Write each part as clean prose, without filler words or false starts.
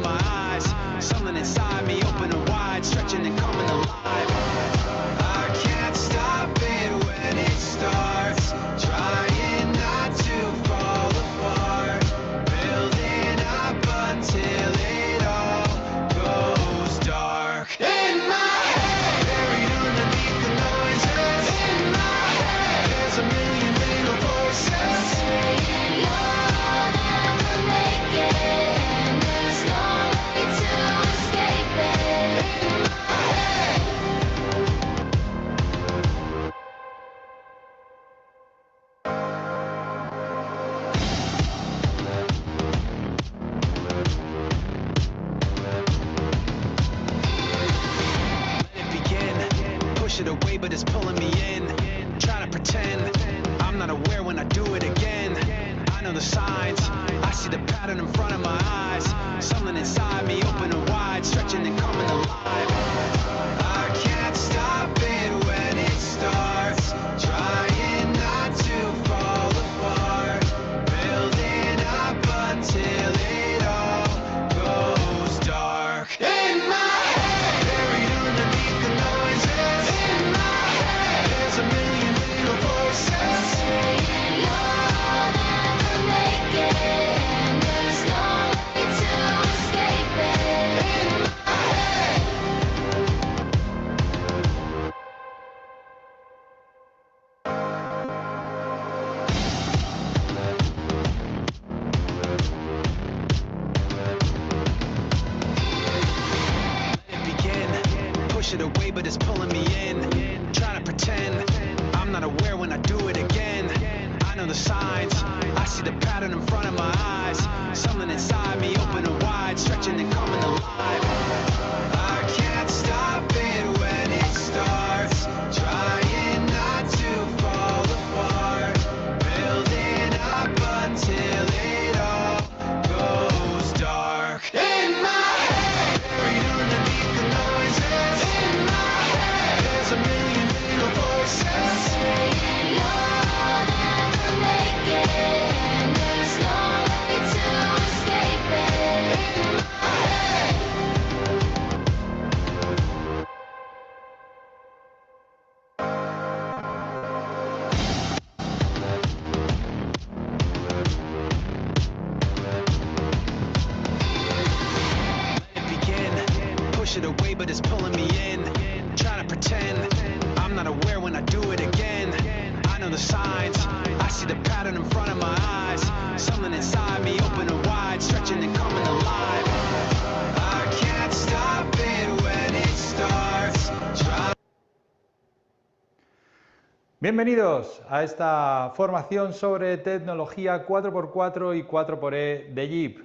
my eyes. Something inside me opening wide, stretching and coming alive. I can't stop it when it starts, trying not to fall apart, building up until it all goes dark. In my head, buried underneath the noises. In my head, there's a million little voices saying you'll never make it, and there's no way to escape it. In my head. Let it begin, push it away but it's pulling me in, trying to pretend I'm not aware when I do it again. I know the signs, I see the pattern in front of my eyes. Something inside me opening wide, stretching and coming alive. I can't stop it when it starts, trying not to fall apart, building up until it all goes dark. In my head, buried underneath the noises. In my head, there's a million little voices saying you'll never make it, and there's no way to escape it. In my head. Let it begin, push it away but it's pulling me in, trying to pretend I'm not aware when I do it again. I know the signs, I see the pattern in front of my eyes. Something inside me opening wide, stretching and coming alive. I can't stop it when it starts, trying not to fall apart, building up until it all goes dark. In my head, buried underneath the noises. In my head, there's a million little voices saying you'll never make it, and there's no way to escape it. In my head. Let it begin, push it away but it's pulling me in, trying to pretend I'm not aware when I do it again. I know the signs, I see the pattern in front of my eyes. Something inside me opening wide, stretching and coming alive. I can't stop it when it starts, trying. Bienvenidos a esta formación sobre tecnología 4x4 y 4xE de Jeep.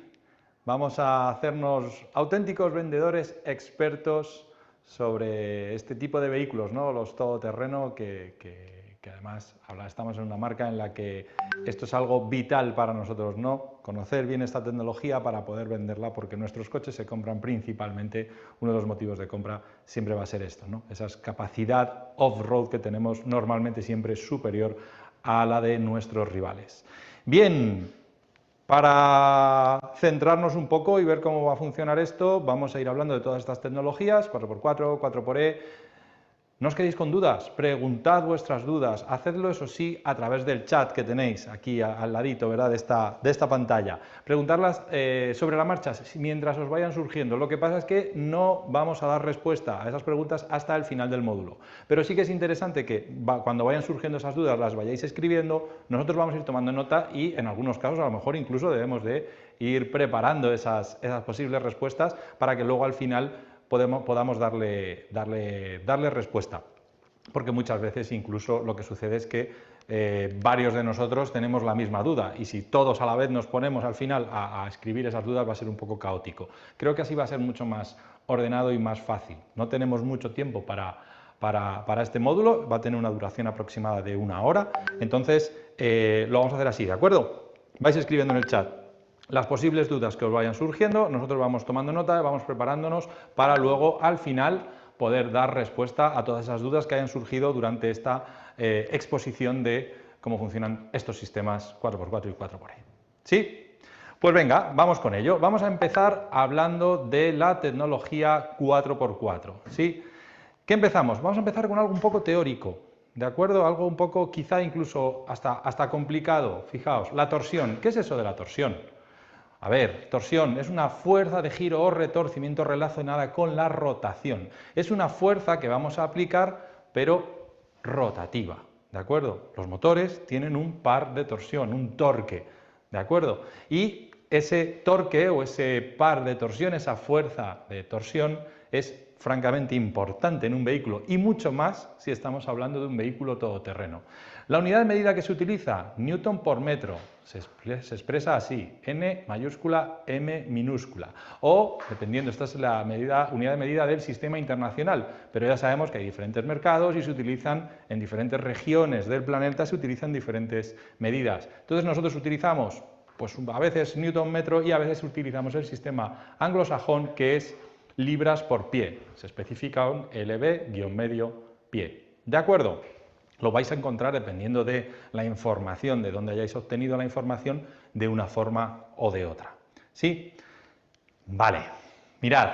Vamos a hacernos auténticos vendedores expertos sobre este tipo de vehículos, ¿no? Los todoterreno que además estamos en una marca en la que esto es algo vital para nosotros, ¿no? Conocer bien esta tecnología para poder venderla, porque nuestros coches se compran principalmente, uno de los motivos de compra siempre va a ser esto, ¿no? Esa capacidad off-road que tenemos normalmente siempre superior a la de nuestros rivales. Bien, para centrarnos un poco y ver cómo va a funcionar esto, vamos a ir hablando de todas estas tecnologías, 4x4, 4xE. ¿No os quedéis con dudas? Preguntad vuestras dudas, hacedlo eso sí a través del chat que tenéis aquí al ladito, ¿verdad? de esta pantalla. Preguntarlas sobre la marcha mientras os vayan surgiendo. Lo que pasa es que no vamos a dar respuesta a esas preguntas hasta el final del módulo. Pero sí que es interesante que cuando vayan surgiendo esas dudas las vayáis escribiendo, nosotros vamos a ir tomando nota y en algunos casos a lo mejor incluso debemos de ir preparando esas posibles respuestas para que luego al final podamos darle respuesta, porque muchas veces incluso lo que sucede es que varios de nosotros tenemos la misma duda y si todos a la vez nos ponemos al final a escribir esas dudas va a ser un poco caótico. Creo que así va a ser mucho más ordenado y más fácil. No tenemos mucho tiempo para este módulo, va a tener una duración aproximada de 1 hora, entonces lo vamos a hacer así, ¿de acuerdo? Vais escribiendo en el chat las posibles dudas que os vayan surgiendo, nosotros vamos tomando nota, vamos preparándonos para luego al final poder dar respuesta a todas esas dudas que hayan surgido durante esta exposición de cómo funcionan estos sistemas 4x4 y 4xE. ¿Sí? Pues venga, vamos con ello. Vamos a empezar hablando de la tecnología 4x4, ¿sí? ¿Qué empezamos? Vamos a empezar con algo un poco teórico, ¿de acuerdo? Algo un poco, quizá incluso hasta complicado. Fijaos, la torsión. ¿Qué es eso de la torsión? A ver, torsión es una fuerza de giro o retorcimiento relacionada con la rotación. Es una fuerza que vamos a aplicar, pero rotativa, ¿de acuerdo? Los motores tienen un par de torsión, un torque, ¿de acuerdo? Y ese torque o ese par de torsión, esa fuerza de torsión, es francamente importante en un vehículo y mucho más si estamos hablando de un vehículo todoterreno. La unidad de medida que se utiliza, newton por metro, se expresa así, N mayúscula, M minúscula, o, dependiendo, esta es la unidad de medida del sistema internacional, pero ya sabemos que hay diferentes mercados y se utilizan en diferentes regiones del planeta, se utilizan diferentes medidas. Entonces nosotros utilizamos, pues a veces newton metro y a veces utilizamos el sistema anglosajón, que es libras por pie, se especifica un LB-medio pie. ¿De acuerdo? Lo vais a encontrar, dependiendo de la información, de dónde hayáis obtenido la información, de una forma o de otra. ¿Sí? Vale, mirad,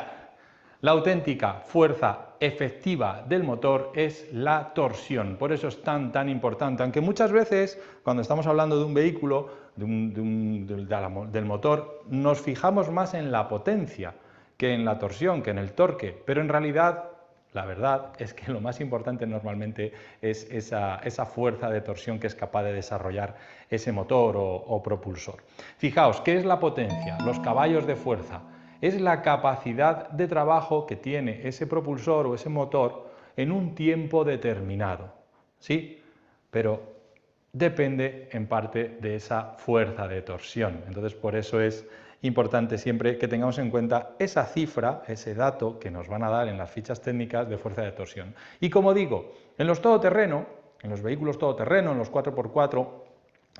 la auténtica fuerza efectiva del motor es la torsión, por eso es tan importante, aunque muchas veces cuando estamos hablando de un vehículo, del motor, nos fijamos más en la potencia que en la torsión, que en el torque, pero en realidad la verdad es que lo más importante normalmente es esa fuerza de torsión que es capaz de desarrollar ese motor o propulsor. Fijaos, ¿qué es la potencia? Los caballos de fuerza. Es la capacidad de trabajo que tiene ese propulsor o ese motor en un tiempo determinado, ¿sí? Pero depende en parte de esa fuerza de torsión. Entonces, por eso es importante siempre que tengamos en cuenta esa cifra, ese dato que nos van a dar en las fichas técnicas de fuerza de torsión. Y como digo, en los todoterreno, en los vehículos todoterreno, en los 4x4,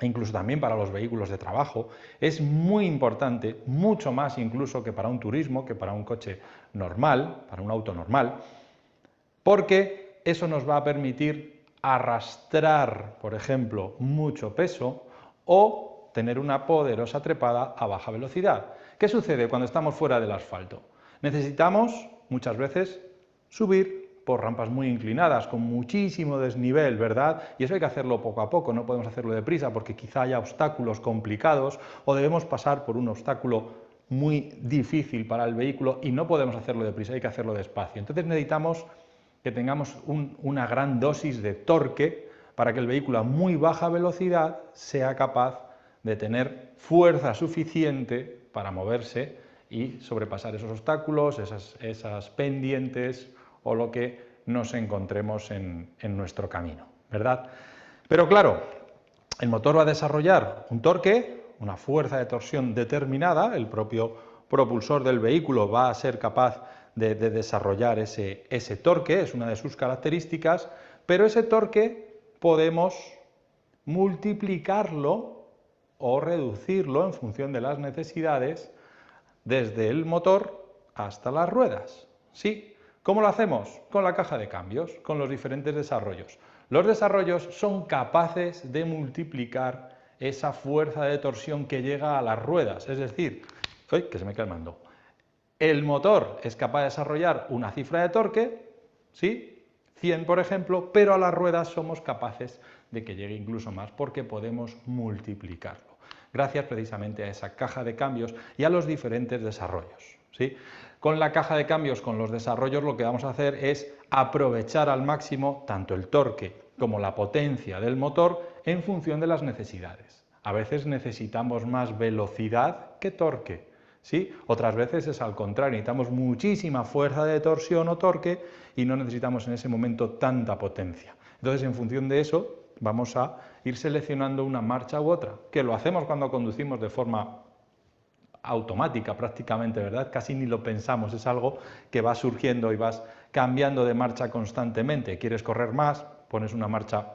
e incluso también para los vehículos de trabajo, es muy importante, mucho más incluso que para un turismo, que para un coche normal, para un auto normal, porque eso nos va a permitir arrastrar, por ejemplo, mucho peso o tener una poderosa trepada a baja velocidad. ¿Qué sucede cuando estamos fuera del asfalto? Necesitamos, muchas veces, subir por rampas muy inclinadas, con muchísimo desnivel, ¿verdad? Y eso hay que hacerlo poco a poco, no podemos hacerlo deprisa porque quizá haya obstáculos complicados o debemos pasar por un obstáculo muy difícil para el vehículo y no podemos hacerlo deprisa, hay que hacerlo despacio. Entonces necesitamos que tengamos una gran dosis de torque para que el vehículo a muy baja velocidad sea capaz de tener fuerza suficiente para moverse y sobrepasar esos obstáculos, esas pendientes o lo que nos encontremos en nuestro camino, ¿verdad? Pero claro, el motor va a desarrollar un torque, una fuerza de torsión determinada, el propio propulsor del vehículo va a ser capaz de desarrollar ese torque, es una de sus características, pero ese torque podemos multiplicarlo o reducirlo en función de las necesidades desde el motor hasta las ruedas. ¿Sí? ¿Cómo lo hacemos? Con la caja de cambios, con los diferentes desarrollos. Los desarrollos son capaces de multiplicar esa fuerza de torsión que llega a las ruedas, es decir, ¡ay, que se me cae el mando! El motor es capaz de desarrollar una cifra de torque, ¿sí? 100 por ejemplo, pero a las ruedas somos capaces de que llegue incluso más porque podemos multiplicarlo, gracias precisamente a esa caja de cambios y a los diferentes desarrollos, ¿sí? Con la caja de cambios, con los desarrollos, lo que vamos a hacer es aprovechar al máximo tanto el torque como la potencia del motor en función de las necesidades. A veces necesitamos más velocidad que torque, ¿sí? Otras veces es al contrario, necesitamos muchísima fuerza de torsión o torque y no necesitamos en ese momento tanta potencia. Entonces, en función de eso, vamos a ir seleccionando una marcha u otra, que lo hacemos cuando conducimos de forma automática prácticamente, ¿verdad? Casi ni lo pensamos, es algo que va surgiendo y vas cambiando de marcha constantemente. ¿Quieres correr más? Pones una marcha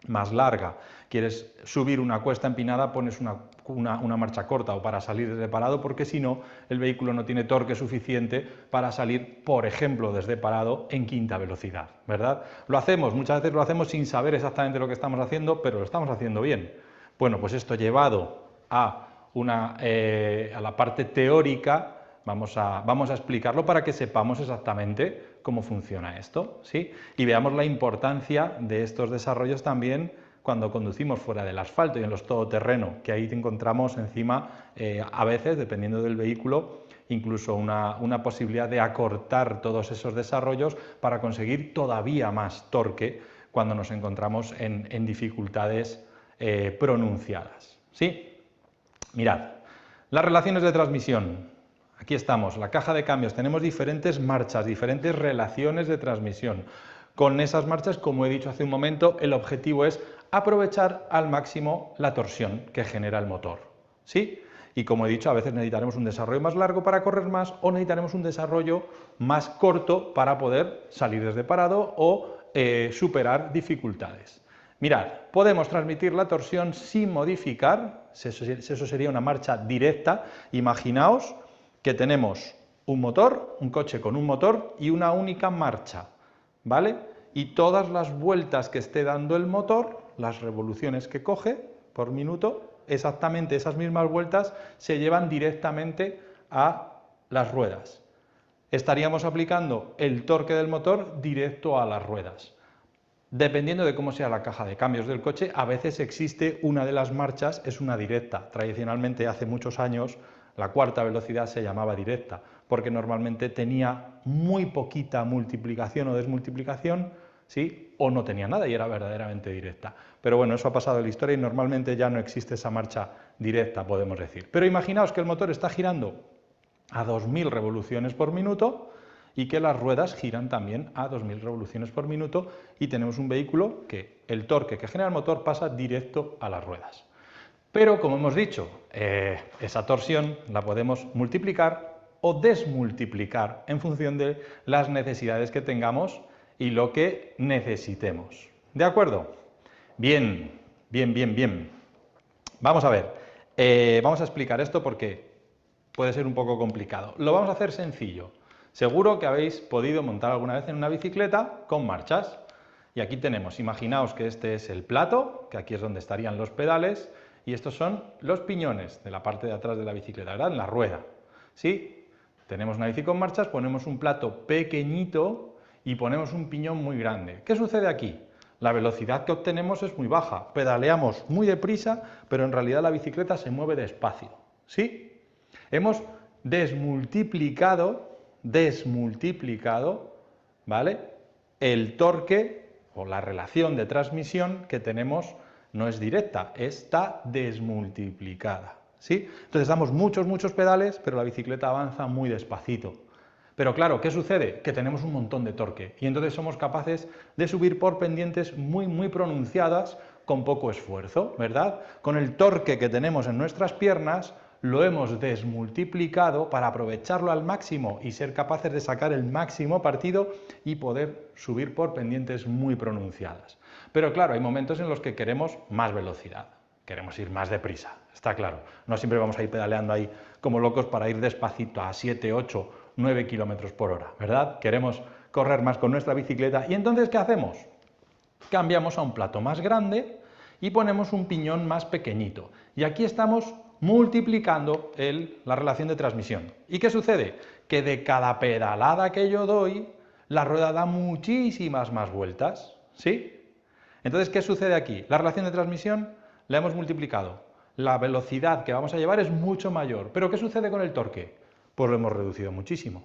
más larga. ¿Quieres subir una cuesta empinada? Pones una marcha corta o para salir desde parado, porque si no, el vehículo no tiene torque suficiente para salir, por ejemplo, desde parado en quinta velocidad, ¿verdad? Lo hacemos, muchas veces lo hacemos sin saber exactamente lo que estamos haciendo, pero lo estamos haciendo bien. Bueno, pues esto llevado a a la parte teórica, vamos a explicarlo para que sepamos exactamente cómo funciona esto, ¿sí? Y veamos la importancia de estos desarrollos también cuando conducimos fuera del asfalto y en los todoterreno, que ahí encontramos encima, a veces, dependiendo del vehículo, incluso una posibilidad de acortar todos esos desarrollos para conseguir todavía más torque cuando nos encontramos en dificultades pronunciadas, ¿sí? Mirad, las relaciones de transmisión. Aquí estamos, la caja de cambios, tenemos diferentes marchas, diferentes relaciones de transmisión. Con esas marchas, como he dicho hace un momento, el objetivo es aprovechar al máximo la torsión que genera el motor, ¿sí? Y como he dicho, a veces necesitaremos un desarrollo más largo para correr más o necesitaremos un desarrollo más corto para poder salir desde parado o superar dificultades. Mirad, podemos transmitir la torsión sin modificar, eso sería una marcha directa. Imaginaos que tenemos un motor, un coche con un motor y una única marcha, ¿vale? Y todas las vueltas que esté dando el motor, las revoluciones que coge por minuto, exactamente esas mismas vueltas se llevan directamente a las ruedas. Estaríamos aplicando el torque del motor directo a las ruedas. Dependiendo de cómo sea la caja de cambios del coche, a veces existe una de las marchas, es una directa. Tradicionalmente, hace muchos años, la cuarta velocidad se llamaba directa, porque normalmente tenía muy poquita multiplicación o desmultiplicación, ¿sí? O no tenía nada y era verdaderamente directa. Pero bueno, eso ha pasado en la historia y normalmente ya no existe esa marcha directa, podemos decir. Pero imaginaos que el motor está girando a 2000 revoluciones por minuto y que las ruedas giran también a 2000 revoluciones por minuto y tenemos un vehículo que el torque que genera el motor pasa directo a las ruedas. Pero, como hemos dicho, esa torsión la podemos multiplicar o desmultiplicar en función de las necesidades que tengamos y lo que necesitemos. ¿De acuerdo? Bien, bien, bien, bien. Vamos a ver, vamos a explicar esto porque puede ser un poco complicado. Lo vamos a hacer sencillo. Seguro que habéis podido montar alguna vez en una bicicleta con marchas. Y aquí tenemos, imaginaos que este es el plato, que aquí es donde estarían los pedales, y estos son los piñones de la parte de atrás de la bicicleta, ¿verdad? En la rueda. ¿Sí? Tenemos una bici con marchas, ponemos un plato pequeñito y ponemos un piñón muy grande. ¿Qué sucede aquí? La velocidad que obtenemos es muy baja, pedaleamos muy deprisa, pero en realidad la bicicleta se mueve despacio. ¿Sí? Hemos desmultiplicado, ¿vale? El torque o la relación de transmisión que tenemos no es directa, está desmultiplicada, ¿sí? Entonces damos muchos pedales, pero la bicicleta avanza muy despacito. Pero claro, ¿qué sucede? Que tenemos un montón de torque y entonces somos capaces de subir por pendientes muy pronunciadas con poco esfuerzo, ¿verdad? Con el torque que tenemos en nuestras piernas lo hemos desmultiplicado para aprovecharlo al máximo y ser capaces de sacar el máximo partido y poder subir por pendientes muy pronunciadas. Pero claro, hay momentos en los que queremos más velocidad, queremos ir más deprisa, está claro. No siempre vamos a ir pedaleando ahí como locos para ir despacito a 7, 8, 9 kilómetros por hora, ¿verdad? Queremos correr más con nuestra bicicleta y entonces ¿qué hacemos? Cambiamos a un plato más grande y ponemos un piñón más pequeñito. Y aquí estamos multiplicando la relación de transmisión. ¿Y qué sucede? Que de cada pedalada que yo doy, la rueda da muchísimas más vueltas, ¿sí? Entonces, ¿qué sucede aquí? La relación de transmisión la hemos multiplicado. La velocidad que vamos a llevar es mucho mayor. ¿Pero qué sucede con el torque? Pues lo hemos reducido muchísimo.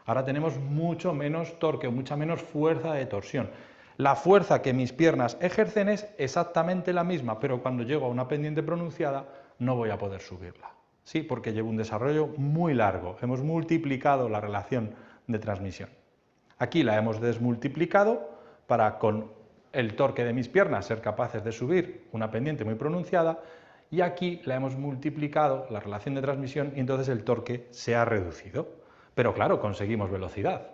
Ahora tenemos mucho menos torque, mucha menos fuerza de torsión. La fuerza que mis piernas ejercen es exactamente la misma, pero cuando llego a una pendiente pronunciada no voy a poder subirla. Sí, porque llevo un desarrollo muy largo. Hemos multiplicado la relación de transmisión. Aquí la hemos desmultiplicado para con el torque de mis piernas ser capaces de subir una pendiente muy pronunciada y aquí la hemos multiplicado la relación de transmisión y entonces el torque se ha reducido. Pero claro, conseguimos velocidad.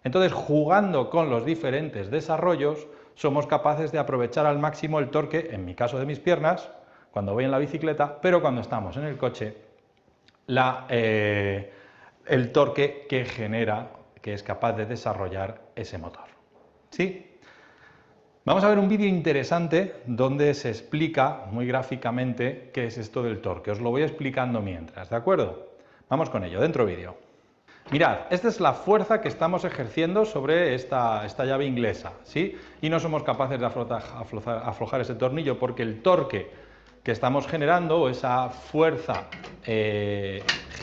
Entonces, jugando con los diferentes desarrollos, somos capaces de aprovechar al máximo el torque, en mi caso de mis piernas, cuando voy en la bicicleta, pero cuando estamos en el coche, el torque que genera, que es capaz de desarrollar ese motor. ¿Sí? Vamos a ver un vídeo interesante donde se explica muy gráficamente qué es esto del torque. Os lo voy explicando mientras, ¿de acuerdo? Vamos con ello, dentro vídeo. Mirad, esta es la fuerza que estamos ejerciendo sobre esta llave inglesa, ¿sí? Y no somos capaces de aflojar ese tornillo porque el torque que estamos generando, o esa fuerza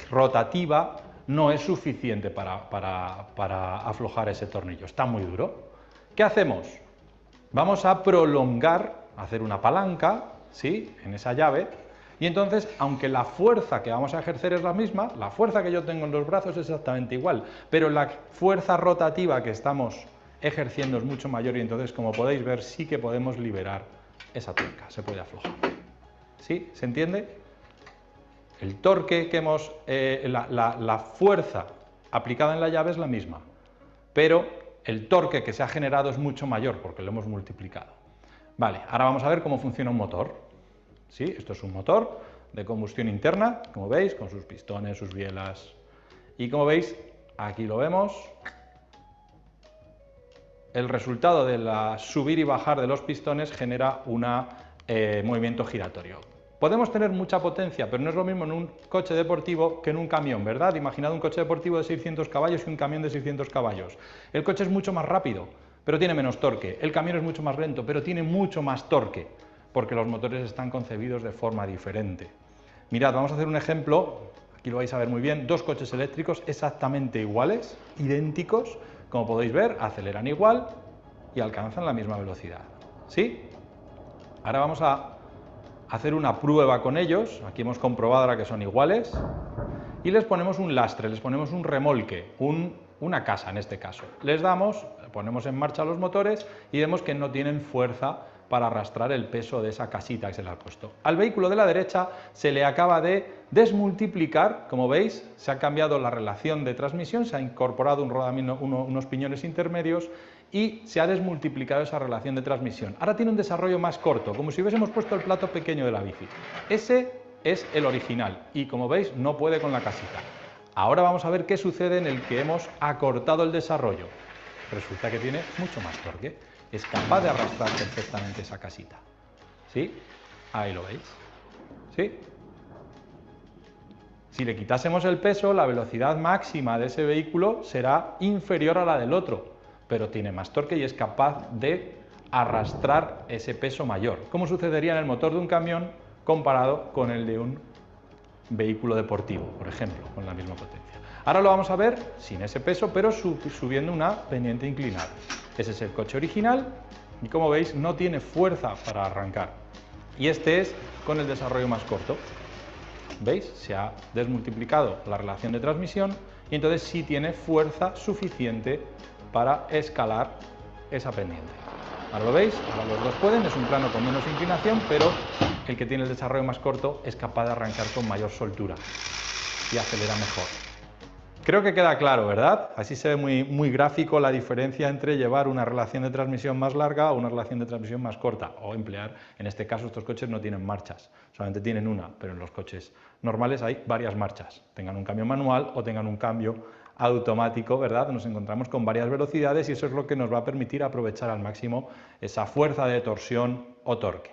rotativa, no es suficiente para aflojar ese tornillo, está muy duro. ¿Qué hacemos? Vamos a prolongar, hacer una palanca, ¿sí?, en esa llave, y entonces, aunque la fuerza que vamos a ejercer es la misma, la fuerza que yo tengo en los brazos es exactamente igual, pero la fuerza rotativa que estamos ejerciendo es mucho mayor y entonces, como podéis ver, sí que podemos liberar esa tuerca, se puede aflojar. ¿Sí? ¿Se entiende? El torque que hemos, la fuerza aplicada en la llave es la misma, pero el torque que se ha generado es mucho mayor porque lo hemos multiplicado. Vale, ahora vamos a ver cómo funciona un motor. ¿Sí? Esto es un motor de combustión interna, como veis, con sus pistones, sus bielas. Y como veis, aquí lo vemos, el resultado de la subir y bajar de los pistones genera un movimiento giratorio. Podemos tener mucha potencia, pero no es lo mismo en un coche deportivo que en un camión, ¿verdad? Imaginad un coche deportivo de 600 caballos y un camión de 600 caballos. El coche es mucho más rápido, pero tiene menos torque. El camión es mucho más lento, pero tiene mucho más torque, porque los motores están concebidos de forma diferente. Mirad, vamos a hacer un ejemplo, aquí lo vais a ver muy bien, dos coches eléctricos exactamente iguales, idénticos, como podéis ver, aceleran igual y alcanzan la misma velocidad. ¿Sí? Ahora vamos a hacer una prueba con ellos, aquí hemos comprobado ahora que son iguales, y les ponemos un lastre, les ponemos un remolque, una casa en este caso. Les damos, ponemos en marcha los motores y vemos que no tienen fuerza para arrastrar el peso de esa casita que se le ha puesto. Al vehículo de la derecha se le acaba de desmultiplicar, como veis, se ha cambiado la relación de transmisión, se ha incorporado un rodamiento, unos piñones intermedios y se ha desmultiplicado esa relación de transmisión. Ahora tiene un desarrollo más corto, como si hubiésemos puesto el plato pequeño de la bici. Ese es el original y, como veis, no puede con la casita. Ahora vamos a ver qué sucede en el que hemos acortado el desarrollo. Resulta que tiene mucho más torque. Es capaz de arrastrar perfectamente esa casita. ¿Sí? Ahí lo veis. ¿Sí? Si le quitásemos el peso, la velocidad máxima de ese vehículo será inferior a la del otro, pero tiene más torque y es capaz de arrastrar ese peso mayor, como sucedería en el motor de un camión comparado con el de un vehículo deportivo, por ejemplo, con la misma potencia. Ahora lo vamos a ver sin ese peso, pero subiendo una pendiente inclinada. Ese es el coche original y, como veis, no tiene fuerza para arrancar. Y este es con el desarrollo más corto. ¿Veis? Se ha desmultiplicado la relación de transmisión y entonces sí tiene fuerza suficiente para escalar esa pendiente. Ahora lo veis, ahora los dos pueden, es un plano con menos inclinación, pero el que tiene el desarrollo más corto es capaz de arrancar con mayor soltura y acelera mejor. Creo que queda claro, ¿verdad? Así se ve muy gráfico la diferencia entre llevar una relación de transmisión más larga o una relación de transmisión más corta, o emplear, en este caso estos coches no tienen marchas, solamente tienen una, pero en los coches normales hay varias marchas, tengan un cambio manual o tengan un cambio automático, ¿verdad? Nos encontramos con varias velocidades y eso es lo que nos va a permitir aprovechar al máximo esa fuerza de torsión o torque.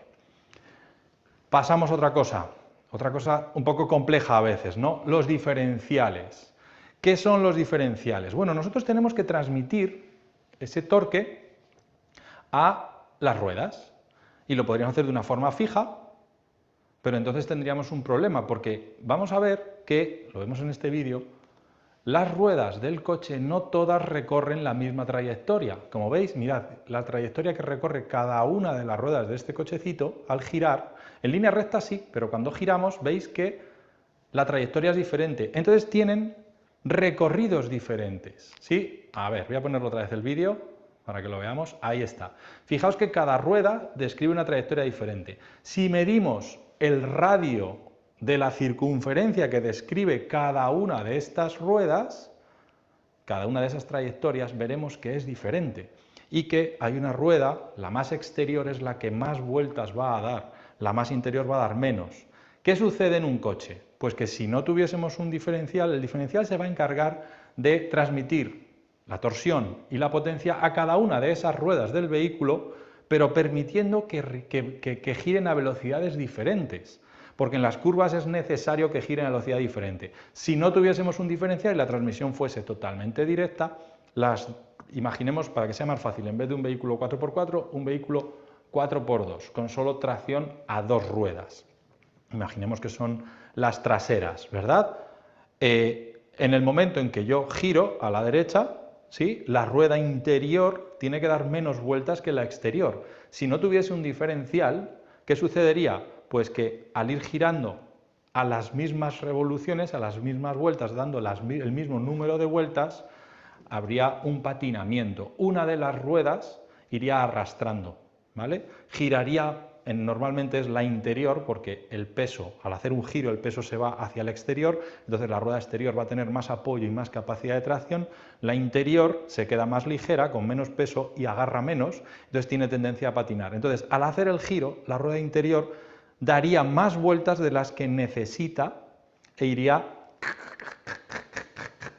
Pasamos a otra cosa un poco compleja a veces, ¿no? Los diferenciales. ¿Qué son los diferenciales? Bueno, nosotros tenemos que transmitir ese torque a las ruedas y lo podríamos hacer de una forma fija, pero entonces tendríamos un problema porque vamos a ver que, lo vemos en este vídeo, las ruedas del coche no todas recorren la misma trayectoria. Como veis, mirad, la trayectoria que recorre cada una de las ruedas de este cochecito al girar, en línea recta sí, pero cuando giramos veis que la trayectoria es diferente. Entonces tienen recorridos diferentes, ¿sí? A ver, voy a ponerlo otra vez el vídeo para que lo veamos. Ahí está. Fijaos que cada rueda describe una trayectoria diferente. Si medimos el radio de la circunferencia que describe cada una de estas ruedas, cada una de esas trayectorias, veremos que es diferente y que hay una rueda, la más exterior es la que más vueltas va a dar, la más interior va a dar menos. ¿Qué sucede en un coche? Pues que si no tuviésemos un diferencial, el diferencial se va a encargar de transmitir la torsión y la potencia a cada una de esas ruedas del vehículo, pero permitiendo que giren a velocidades diferentes, porque en las curvas es necesario que giren a velocidad diferente. Si no tuviésemos un diferencial y la transmisión fuese totalmente directa, imaginemos, para que sea más fácil, en vez de un vehículo 4x4, un vehículo 4x2, con solo tracción a 2 ruedas. Imaginemos que son las traseras, ¿verdad? En el momento en que yo giro a la derecha, ¿sí?, la rueda interior tiene que dar menos vueltas que la exterior. Si no tuviese un diferencial, ¿qué sucedería? Pues que al ir girando a las mismas revoluciones, a las mismas vueltas, dando el mismo número de vueltas, habría un patinamiento. Una de las ruedas iría arrastrando, ¿vale? Giraría, normalmente es la interior, porque el peso, al hacer un giro, el peso se va hacia el exterior, entonces la rueda exterior va a tener más apoyo y más capacidad de tracción, la interior se queda más ligera, con menos peso y agarra menos, entonces tiene tendencia a patinar. Entonces, al hacer el giro, la rueda interior daría más vueltas de las que necesita e iría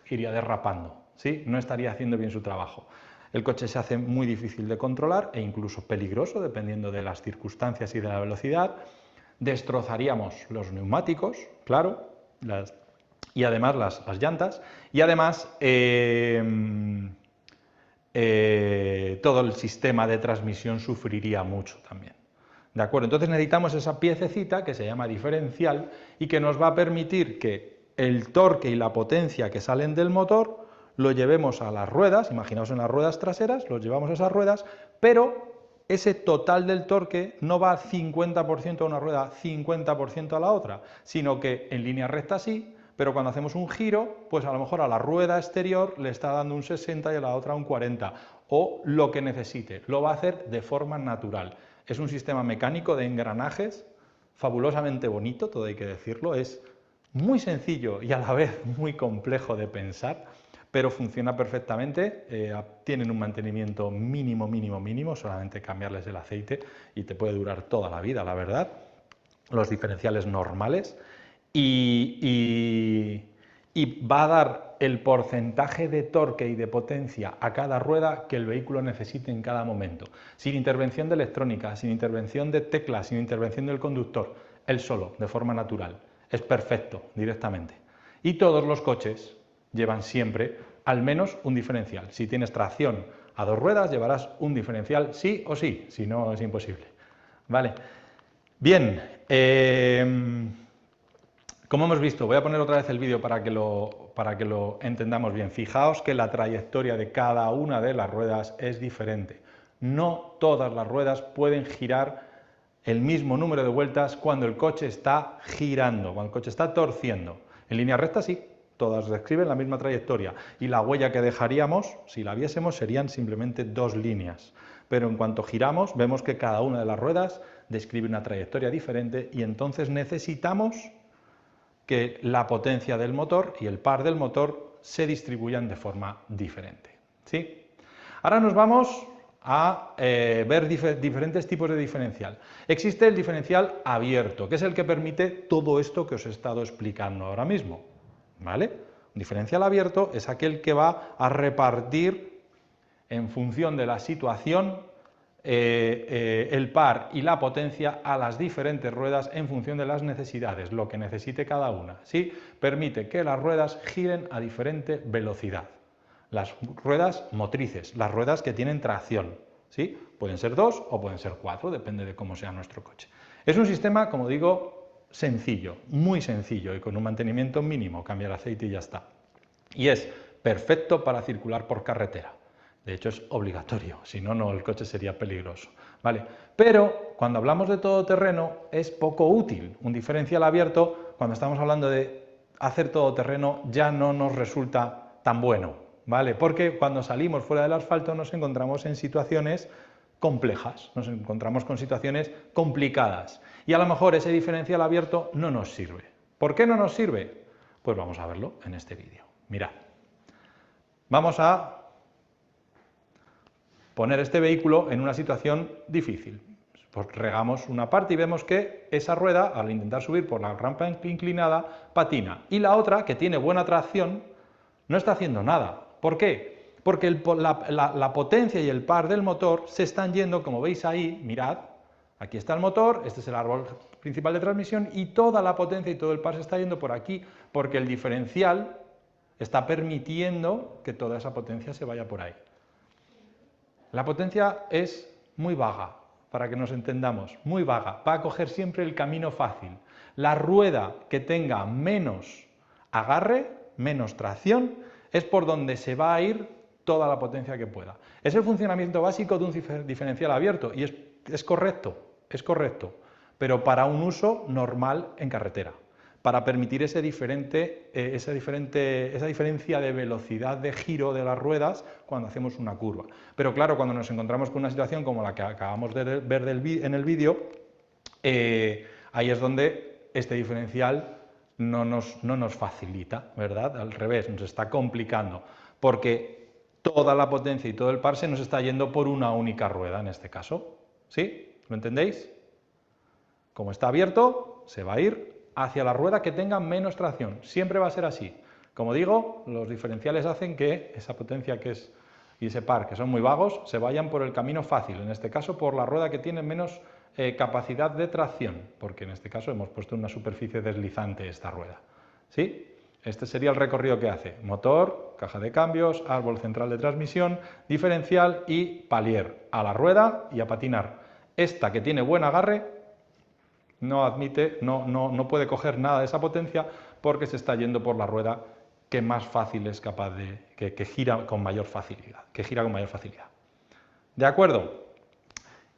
derrapando, ¿sí? No estaría haciendo bien su trabajo. El coche se hace muy difícil de controlar e incluso peligroso, dependiendo de las circunstancias y de la velocidad. Destrozaríamos los neumáticos, claro, y además las llantas, y además todo el sistema de transmisión sufriría mucho también. ¿De acuerdo? Entonces necesitamos esa piececita que se llama diferencial y que nos va a permitir que el torque y la potencia que salen del motor lo llevemos a las ruedas, imaginaos en las ruedas traseras, los llevamos a esas ruedas, pero ese total del torque no va 50% a una rueda, 50% a la otra, sino que en línea recta sí, pero cuando hacemos un giro, pues a lo mejor a la rueda exterior le está dando un 60 y a la otra un 40, o lo que necesite, lo va a hacer de forma natural. Es un sistema mecánico de engranajes fabulosamente bonito, todo hay que decirlo, es muy sencillo y a la vez muy complejo de pensar, pero funciona perfectamente, tienen un mantenimiento mínimo, solamente cambiarles el aceite y te puede durar toda la vida, la verdad, los diferenciales normales, y va a dar el porcentaje de torque y de potencia a cada rueda que el vehículo necesite en cada momento, sin intervención de electrónica, sin intervención de teclas, sin intervención del conductor, él solo, de forma natural. Es perfecto, directamente. Y todos los coches llevan siempre al menos un diferencial. Si tienes tracción a 2 ruedas, llevarás un diferencial sí o sí, si no es imposible. ¿Vale? Bien, como hemos visto, voy a poner otra vez el vídeo para que lo entendamos bien. Fijaos que la trayectoria de cada una de las ruedas es diferente. No todas las ruedas pueden girar el mismo número de vueltas cuando el coche está girando, cuando el coche está torciendo. En línea recta sí, todas describen la misma trayectoria y la huella que dejaríamos, si la viésemos, serían simplemente 2 líneas. Pero en cuanto giramos, vemos que cada una de las ruedas describe una trayectoria diferente y entonces necesitamos que la potencia del motor y el par del motor se distribuyan de forma diferente, ¿sí? Ahora nos vamos a ver diferentes tipos de diferencial. Existe el diferencial abierto, que es el que permite todo esto que os he estado explicando ahora mismo, ¿vale? Un diferencial abierto es aquel que va a repartir en función de la situación el par y la potencia a las diferentes ruedas en función de las necesidades, lo que necesite cada una, ¿sí? Permite que las ruedas giren a diferente velocidad. Las ruedas motrices, las ruedas que tienen tracción, ¿sí? Pueden ser 2 o pueden ser 4, depende de cómo sea nuestro coche. Es un sistema, como digo, sencillo, muy sencillo y con un mantenimiento mínimo, cambia el aceite y ya está. Y es perfecto para circular por carretera. De hecho, es obligatorio, si no, el coche sería peligroso, ¿vale? Pero cuando hablamos de todoterreno es poco útil. Un diferencial abierto, cuando estamos hablando de hacer todoterreno, ya no nos resulta tan bueno, ¿vale? Porque cuando salimos fuera del asfalto nos encontramos en situaciones complejas, nos encontramos con situaciones complicadas y a lo mejor ese diferencial abierto no nos sirve. ¿Por qué no nos sirve? Pues vamos a verlo en este vídeo. Mirad, vamos a poner este vehículo en una situación difícil. Pues regamos una parte y vemos que esa rueda, al intentar subir por la rampa inclinada, patina. Y la otra, que tiene buena tracción, no está haciendo nada. ¿Por qué? Porque la potencia y el par del motor se están yendo, como veis ahí, mirad, aquí está el motor, este es el árbol principal de transmisión y toda la potencia y todo el par se está yendo por aquí, porque el diferencial está permitiendo que toda esa potencia se vaya por ahí. La potencia es muy vaga, para que nos entendamos, muy vaga, va a coger siempre el camino fácil. La rueda que tenga menos agarre, menos tracción, es por donde se va a ir toda la potencia que pueda. Es el funcionamiento básico de un diferencial abierto y es correcto, pero para un uso normal en carretera, para permitir esa diferencia de velocidad de giro de las ruedas cuando hacemos una curva. Pero claro, cuando nos encontramos con una situación como la que acabamos de ver en el vídeo, ahí es donde este diferencial no nos facilita, ¿verdad? Al revés, nos está complicando, porque toda la potencia y todo el par se nos está yendo por una única rueda en este caso. ¿Sí? ¿Lo entendéis? Como está abierto, se va a ir hacia la rueda que tenga menos tracción. Siempre va a ser así. Como digo, los diferenciales hacen que esa potencia y ese par, que son muy vagos, se vayan por el camino fácil, en este caso por la rueda que tiene menos capacidad de tracción, porque en este caso hemos puesto una superficie deslizante esta rueda. ¿Sí? Este sería el recorrido que hace: motor, caja de cambios, árbol central de transmisión, diferencial y palier. A la rueda y a patinar. Esta, que tiene buen agarre, no admite, no puede coger nada de esa potencia porque se está yendo por la rueda que más fácil es capaz de, que gira con mayor facilidad, ¿De acuerdo?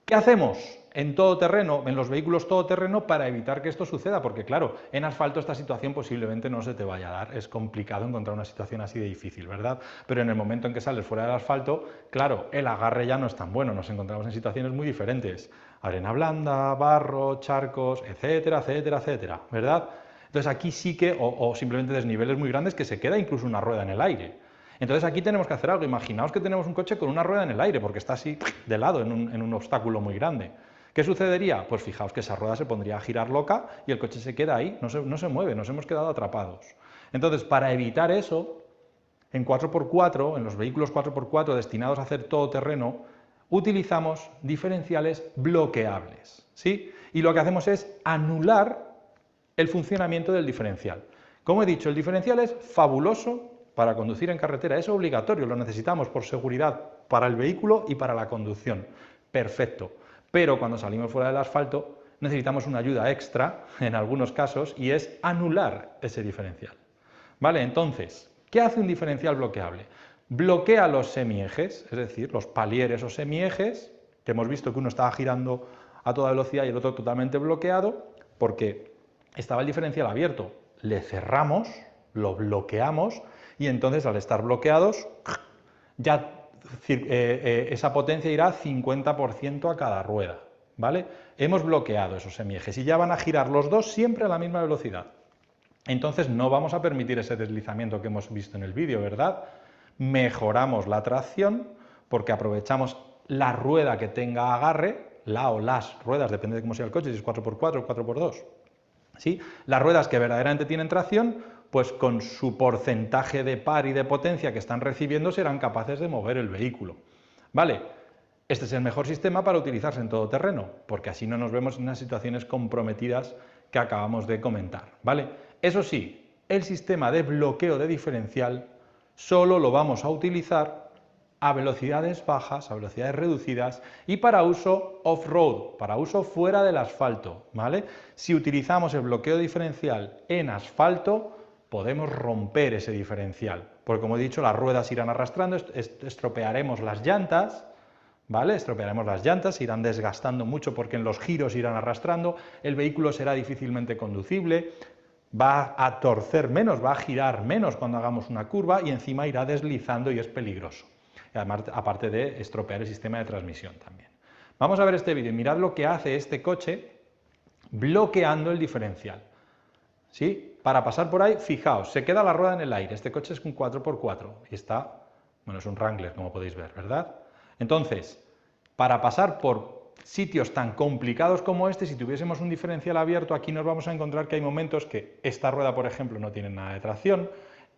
¿Qué hacemos en todoterreno, en los vehículos todoterreno, para evitar que esto suceda? Porque claro, en asfalto esta situación posiblemente no se te vaya a dar, es complicado encontrar una situación así de difícil, ¿verdad? Pero en el momento en que sales fuera del asfalto, claro, el agarre ya no es tan bueno, nos encontramos en situaciones muy diferentes: arena blanda, barro, charcos, etcétera, etcétera, etcétera, ¿verdad? Entonces aquí sí que, o simplemente desniveles muy grandes que se queda incluso una rueda en el aire. Entonces aquí tenemos que hacer algo. Imaginaos que tenemos un coche con una rueda en el aire, porque está así de lado en un obstáculo muy grande. ¿Qué sucedería? Pues fijaos que esa rueda se pondría a girar loca y el coche se queda ahí, no se mueve, nos hemos quedado atrapados. Entonces, para evitar eso, en 4x4, en los vehículos 4x4 destinados a hacer todoterreno, utilizamos diferenciales bloqueables, ¿sí? Y lo que hacemos es anular el funcionamiento del diferencial. Como he dicho, el diferencial es fabuloso para conducir en carretera, es obligatorio, lo necesitamos por seguridad para el vehículo y para la conducción. Perfecto. Pero cuando salimos fuera del asfalto necesitamos una ayuda extra, en algunos casos, y es anular ese diferencial. ¿Vale? Entonces, ¿qué hace un diferencial bloqueable? Bloquea los semiejes, es decir, los palieres o semiejes, que hemos visto que uno estaba girando a toda velocidad y el otro totalmente bloqueado, porque estaba el diferencial abierto. Le cerramos, lo bloqueamos, y entonces al estar bloqueados, ya esa potencia irá 50% a cada rueda, ¿vale? Hemos bloqueado esos semiejes y ya van a girar los dos siempre a la misma velocidad. Entonces no vamos a permitir ese deslizamiento que hemos visto en el vídeo, ¿verdad? Mejoramos la tracción porque aprovechamos la rueda que tenga agarre, la o las ruedas, depende de cómo sea el coche, si es 4x4 o 4x2. ¿Sí? Las ruedas que verdaderamente tienen tracción, pues con su porcentaje de par y de potencia que están recibiendo serán capaces de mover el vehículo. ¿Vale? Este es el mejor sistema para utilizarse en todo terreno, porque así no nos vemos en las situaciones comprometidas que acabamos de comentar. ¿Vale? Eso sí, el sistema de bloqueo de diferencial solo lo vamos a utilizar a velocidades bajas, a velocidades reducidas y para uso off-road, para uso fuera del asfalto, ¿vale? Si utilizamos el bloqueo diferencial en asfalto, podemos romper ese diferencial, porque como he dicho, las ruedas irán arrastrando, estropearemos las llantas, ¿vale? Estropearemos las llantas, se irán desgastando mucho porque en los giros irán arrastrando, el vehículo será difícilmente conducible, va a torcer menos, va a girar menos cuando hagamos una curva y encima irá deslizando y es peligroso. Y además, aparte de estropear el sistema de transmisión también. Vamos a ver este vídeo. Mirad lo que hace este coche bloqueando el diferencial. ¿Sí? Para pasar por ahí, fijaos, se queda la rueda en el aire. Este coche es un 4x4 y está, bueno, es un Wrangler, como podéis ver, ¿verdad? Entonces, para pasar por sitios tan complicados como este, si tuviésemos un diferencial abierto, aquí nos vamos a encontrar que hay momentos que esta rueda, por ejemplo, no tiene nada de tracción,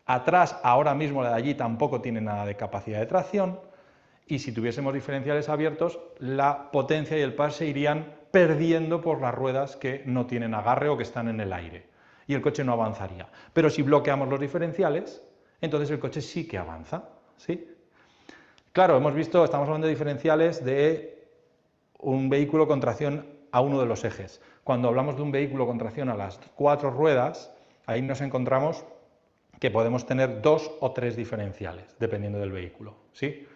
Atrás, ahora mismo la de allí tampoco tiene nada de capacidad de tracción, y si tuviésemos diferenciales abiertos, la potencia y el par se irían perdiendo por las ruedas que no tienen agarre o que están en el aire, y el coche no avanzaría. Pero si bloqueamos los diferenciales, entonces el coche sí que avanza, ¿sí? Claro, hemos visto, estamos hablando de diferenciales de un vehículo con tracción a uno de los ejes. Cuando hablamos de un vehículo con tracción a las 4 ruedas, ahí nos encontramos que podemos tener 2 o 3 diferenciales, dependiendo del vehículo, ¿sí?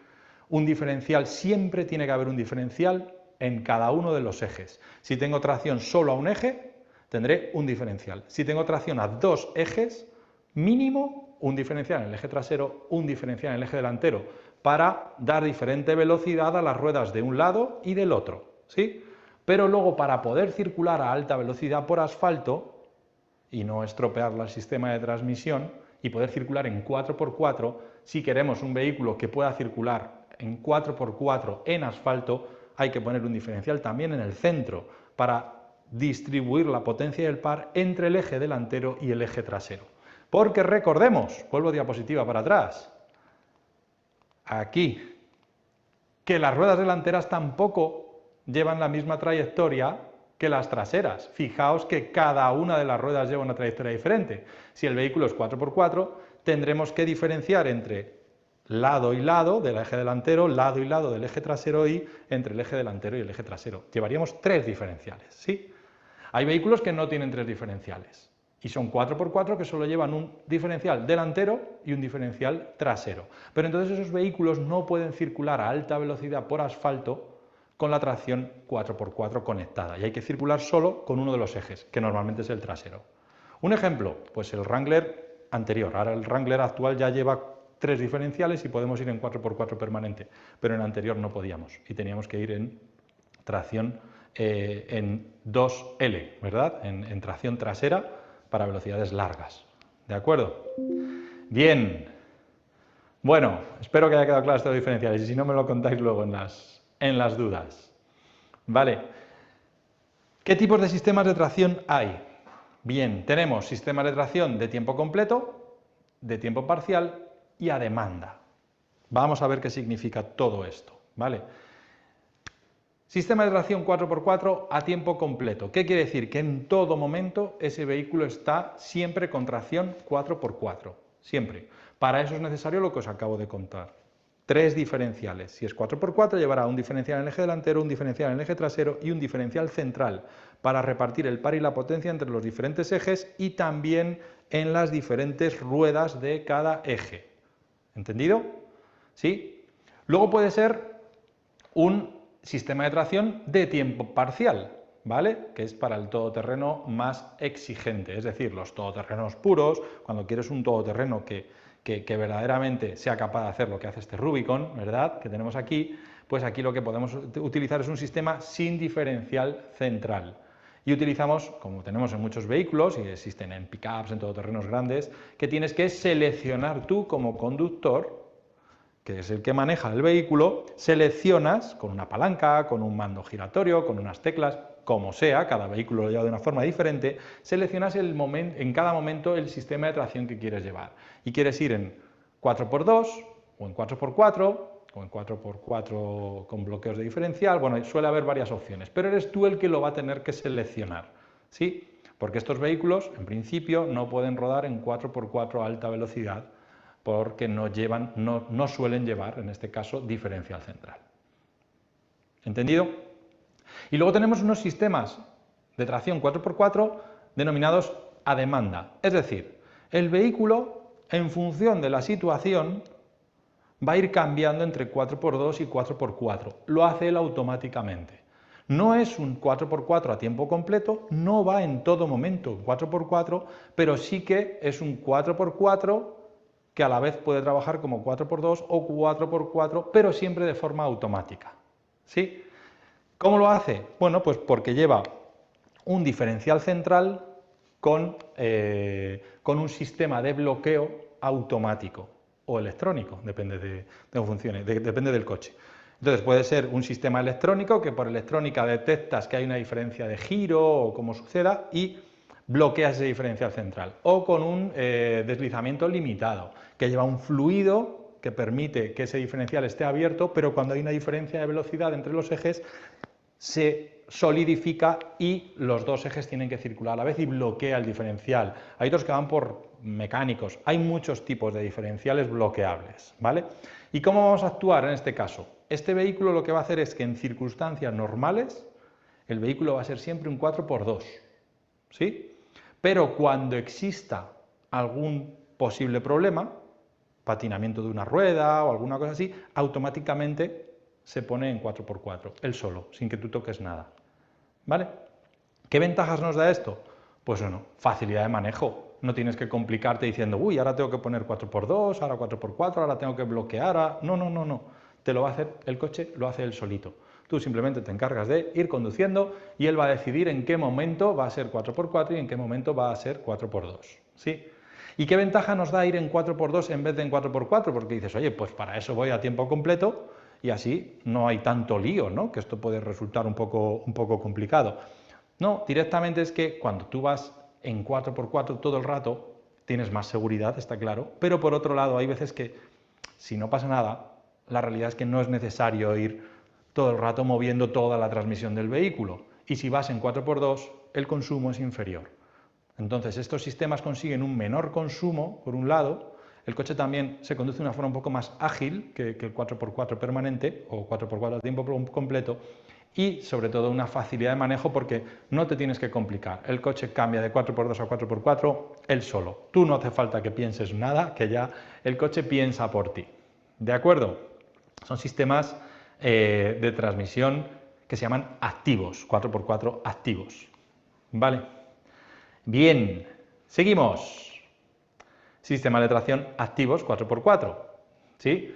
Un diferencial, siempre tiene que haber un diferencial en cada uno de los ejes. Si tengo tracción solo a un eje, tendré un diferencial. Si tengo tracción a 2 ejes, mínimo un diferencial en el eje trasero, un diferencial en el eje delantero, para dar diferente velocidad a las ruedas de un lado y del otro, ¿sí? Pero luego, para poder circular a alta velocidad por asfalto y no estropear el sistema de transmisión y poder circular en 4x4, si queremos un vehículo que pueda circular en 4x4 en asfalto, hay que poner un diferencial también en el centro para distribuir la potencia del par entre el eje delantero y el eje trasero. Porque recordemos, vuelvo diapositiva para atrás, aquí, que las ruedas delanteras tampoco llevan la misma trayectoria que las traseras. Fijaos que cada una de las ruedas lleva una trayectoria diferente. Si el vehículo es 4x4, tendremos que diferenciar entre lado y lado del eje delantero, lado y lado del eje trasero y entre el eje delantero y el eje trasero. Llevaríamos 3 diferenciales, ¿sí? Hay vehículos que no tienen 3 diferenciales y son 4x4 que solo llevan un diferencial delantero y un diferencial trasero. Pero entonces esos vehículos no pueden circular a alta velocidad por asfalto con la tracción 4x4 conectada y hay que circular solo con uno de los ejes, que normalmente es el trasero. Un ejemplo, pues el Wrangler anterior. Ahora el Wrangler actual ya lleva 3 diferenciales y podemos ir en 4x4 permanente, pero en el anterior no podíamos y teníamos que ir en tracción en 2L, ¿verdad? En tracción trasera para velocidades largas. ¿De acuerdo? Bien. Bueno, espero que haya quedado claro estos diferenciales y si no me lo contáis luego en las dudas. Vale. ¿Qué tipos de sistemas de tracción hay? Bien, tenemos sistemas de tracción de tiempo completo, de tiempo parcial y a demanda. Vamos a ver qué significa todo esto, ¿vale? Sistema de tracción 4x4 a tiempo completo. ¿Qué quiere decir? Que en todo momento ese vehículo está siempre con tracción 4x4, siempre. Para eso es necesario lo que os acabo de contar. 3 diferenciales. Si es 4x4 llevará un diferencial en el eje delantero, un diferencial en el eje trasero y un diferencial central para repartir el par y la potencia entre los diferentes ejes y también en las diferentes ruedas de cada eje. ¿Entendido? ¿Sí? Luego puede ser un sistema de tracción de tiempo parcial, ¿vale? Que es para el todoterreno más exigente, es decir, los todoterrenos puros, cuando quieres un todoterreno que verdaderamente sea capaz de hacer lo que hace este Rubicon, ¿verdad?, que tenemos aquí, pues aquí lo que podemos utilizar es un sistema sin diferencial central. Y utilizamos, como tenemos en muchos vehículos, y existen en pickups, en todoterrenos grandes, que tienes que seleccionar tú como conductor, que es el que maneja el vehículo, seleccionas con una palanca, con un mando giratorio, con unas teclas, como sea, cada vehículo lo lleva de una forma diferente, seleccionas en cada momento el sistema de tracción que quieres llevar. Y quieres ir en 4x2, o en 4x4, o en 4x4 con bloqueos de diferencial, bueno, suele haber varias opciones, pero eres tú el que lo va a tener que seleccionar, ¿sí? Porque estos vehículos, en principio, no pueden rodar en 4x4 a alta velocidad, porque no suelen llevar, en este caso, diferencial central. ¿Entendido? Y luego tenemos unos sistemas de tracción 4x4 denominados a demanda. Es decir, el vehículo, en función de la situación, va a ir cambiando entre 4x2 y 4x4. Lo hace él automáticamente. No es un 4x4 a tiempo completo, no va en todo momento 4x4, pero sí que es un 4x4 que a la vez puede trabajar como 4x2 o 4x4, pero siempre de forma automática. ¿Sí? ¿Cómo lo hace? Bueno, pues porque lleva un diferencial central con un sistema de bloqueo automático o electrónico, depende de cómo funcione, depende del coche. Entonces puede ser un sistema electrónico que por electrónica detectas que hay una diferencia de giro o como suceda y bloquea ese diferencial central. O con un deslizamiento limitado, que lleva un fluido que permite que ese diferencial esté abierto, pero cuando hay una diferencia de velocidad entre los ejes, se solidifica y los dos ejes tienen que circular a la vez y bloquea el diferencial. Hay otros que van por mecánicos, hay muchos tipos de diferenciales bloqueables, ¿vale? ¿Y cómo vamos a actuar en este caso? Este vehículo lo que va a hacer es que en circunstancias normales el vehículo va a ser siempre un 4x2, ¿sí? Pero cuando exista algún posible problema, patinamiento de una rueda o alguna cosa así, automáticamente se pone en 4x4, él solo, sin que tú toques nada, ¿vale? ¿Qué ventajas nos da esto? Pues bueno, facilidad de manejo, no tienes que complicarte diciendo, uy, ahora tengo que poner 4x2, ahora 4x4, ahora tengo que bloquear, no, te lo va a hacer el coche, lo hace él solito. Tú simplemente te encargas de ir conduciendo y él va a decidir en qué momento va a ser 4x4 y en qué momento va a ser 4x2, ¿sí? ¿Y qué ventaja nos da ir en 4x2 en vez de en 4x4? Porque dices, oye, pues para eso voy a tiempo completo y así no hay tanto lío, ¿no? Que esto puede resultar un poco complicado. No, directamente es que cuando tú vas en 4x4 todo el rato, tienes más seguridad, está claro, pero por otro lado hay veces que si no pasa nada, la realidad es que no es necesario ir todo el rato moviendo toda la transmisión del vehículo, y si vas en 4x2 el consumo es inferior. Entonces estos sistemas consiguen un menor consumo, por un lado, el coche también se conduce de una forma un poco más ágil que el 4x4 permanente o 4x4 a tiempo completo y sobre todo una facilidad de manejo porque no te tienes que complicar. El coche cambia de 4x2 a 4x4 él solo. Tú no hace falta que pienses nada, que ya el coche piensa por ti. ¿De acuerdo? Son sistemas de transmisión que se llaman activos, 4x4 activos. ¿Vale? Bien, seguimos. Sistema de tracción activos 4x4, ¿sí?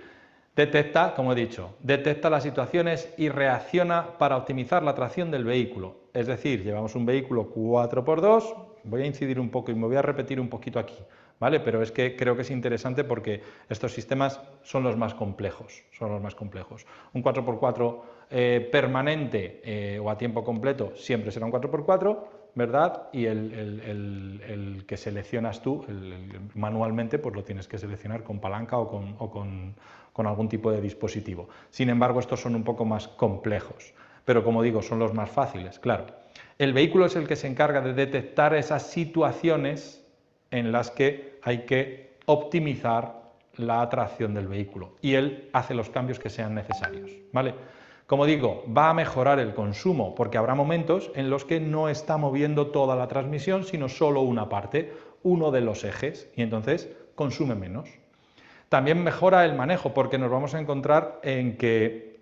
Detecta, como he dicho, detecta las situaciones y reacciona para optimizar la tracción del vehículo. Es decir, llevamos un vehículo 4x2, voy a incidir un poco y me voy a repetir un poquito aquí, ¿vale? Pero es que creo que es interesante porque estos sistemas son los más complejos, Un 4x4 permanente o a tiempo completo siempre será un 4x4, ¿verdad? Y el que seleccionas tú manualmente, pues lo tienes que seleccionar con palanca o con algún tipo de dispositivo. Sin embargo, estos son un poco más complejos, pero como digo, son los más fáciles, claro. El vehículo es el que se encarga de detectar esas situaciones en las que hay que optimizar la tracción del vehículo y él hace los cambios que sean necesarios, ¿vale? Como digo, va a mejorar el consumo porque habrá momentos en los que no está moviendo toda la transmisión, sino solo una parte, uno de los ejes, y entonces consume menos. También mejora el manejo porque nos vamos a encontrar en que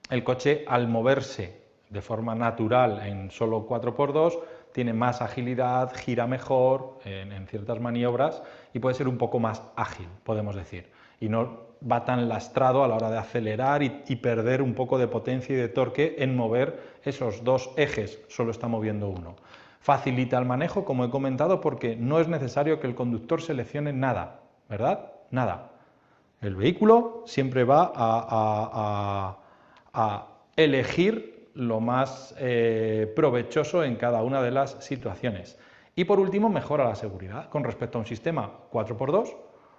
el coche al moverse de forma natural en solo 4x2 tiene más agilidad, gira mejor en ciertas maniobras y puede ser un poco más ágil, podemos decir, y no va tan lastrado a la hora de acelerar y perder un poco de potencia y de torque en mover esos dos ejes, solo está moviendo uno. Facilita el manejo, como he comentado, porque no es necesario que el conductor seleccione nada, ¿verdad? Nada. El vehículo siempre va a elegir lo más provechoso en cada una de las situaciones. Y por último, mejora la seguridad con respecto a un sistema 4x2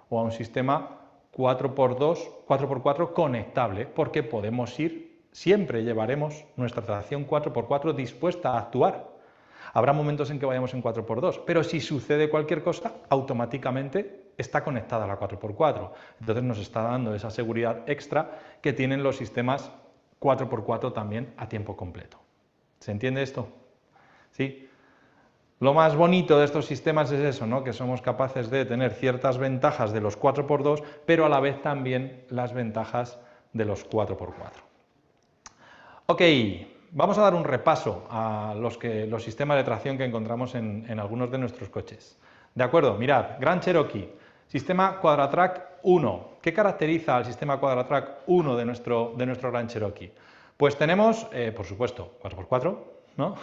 o a un sistema 4x4 conectable, porque podemos ir, siempre llevaremos nuestra tracción 4x4 dispuesta a actuar. Habrá momentos en que vayamos en 4x2, pero si sucede cualquier cosa, automáticamente está conectada a la 4x4. Entonces nos está dando esa seguridad extra que tienen los sistemas 4x4 también a tiempo completo. ¿Se entiende esto? ¿Sí? Lo más bonito de estos sistemas es eso, ¿no? Que somos capaces de tener ciertas ventajas de los 4x2, pero a la vez también las ventajas de los 4x4. Ok, vamos a dar un repaso a los sistemas de tracción que encontramos en algunos de nuestros coches. De acuerdo, mirad, Grand Cherokee, sistema Quadratrac 1. ¿Qué caracteriza al sistema Quadratrac 1 de nuestro Grand Cherokee? Pues tenemos, por supuesto, 4x4, ¿no?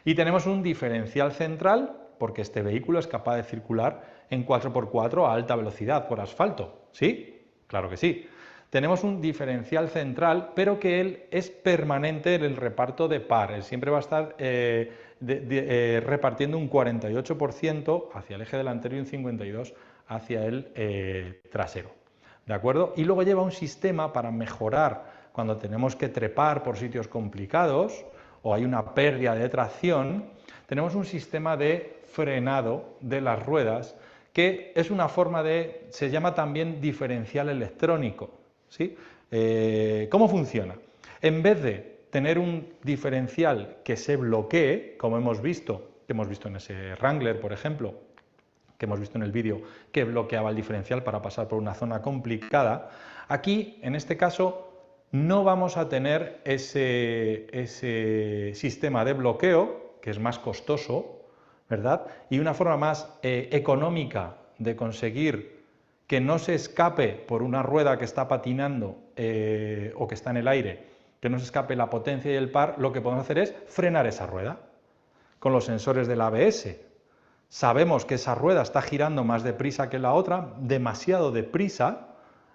Y tenemos un diferencial central, porque este vehículo es capaz de circular en 4x4 a alta velocidad por asfalto, ¿sí? Claro que sí. Tenemos un diferencial central, pero que él es permanente en el reparto de par, él siempre va a estar repartiendo un 48% hacia el eje delantero y un 52% hacia el trasero. ¿De acuerdo? Y luego lleva un sistema para mejorar cuando tenemos que trepar por sitios complicados o hay una pérdida de tracción, tenemos un sistema de frenado de las ruedas que es una forma se llama también diferencial electrónico. ¿Sí? ¿Cómo funciona? En vez de tener un diferencial que se bloquee, como hemos visto en ese Wrangler, por ejemplo, que hemos visto en el vídeo, que bloqueaba el diferencial para pasar por una zona complicada, aquí, en este caso, no vamos a tener ese sistema de bloqueo, que es más costoso, ¿verdad? Y una forma más económica de conseguir que no se escape por una rueda que está patinando o que está en el aire, que no se escape la potencia y el par, lo que podemos hacer es frenar esa rueda con los sensores del ABS. Sabemos que esa rueda está girando más deprisa que la otra, demasiado deprisa,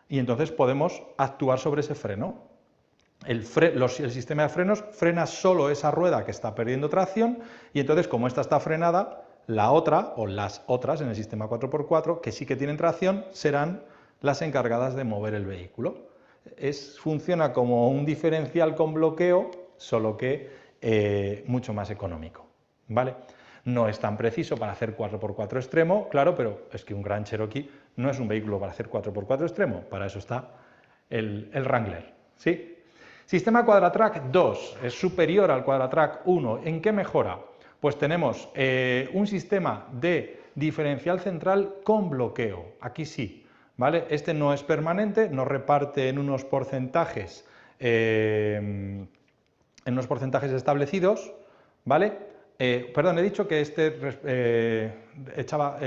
y entonces podemos actuar sobre ese freno. El sistema de frenos frena solo esa rueda que está perdiendo tracción, y entonces, como esta está frenada, la otra o las otras en el sistema 4x4 que sí que tienen tracción serán las encargadas de mover el vehículo. Funciona como un diferencial con bloqueo, solo que mucho más económico, ¿vale? No es tan preciso para hacer 4x4 extremo, claro, pero es que un Grand Cherokee no es un vehículo para hacer 4x4 extremo, para eso está el Wrangler, ¿sí? Sistema Quadratrack 2 es superior al Quadratrack 1. ¿En qué mejora? Pues tenemos un sistema de diferencial central con bloqueo, aquí sí, ¿vale? Este no es permanente, no reparte en unos porcentajes establecidos, ¿vale? Perdón, he dicho que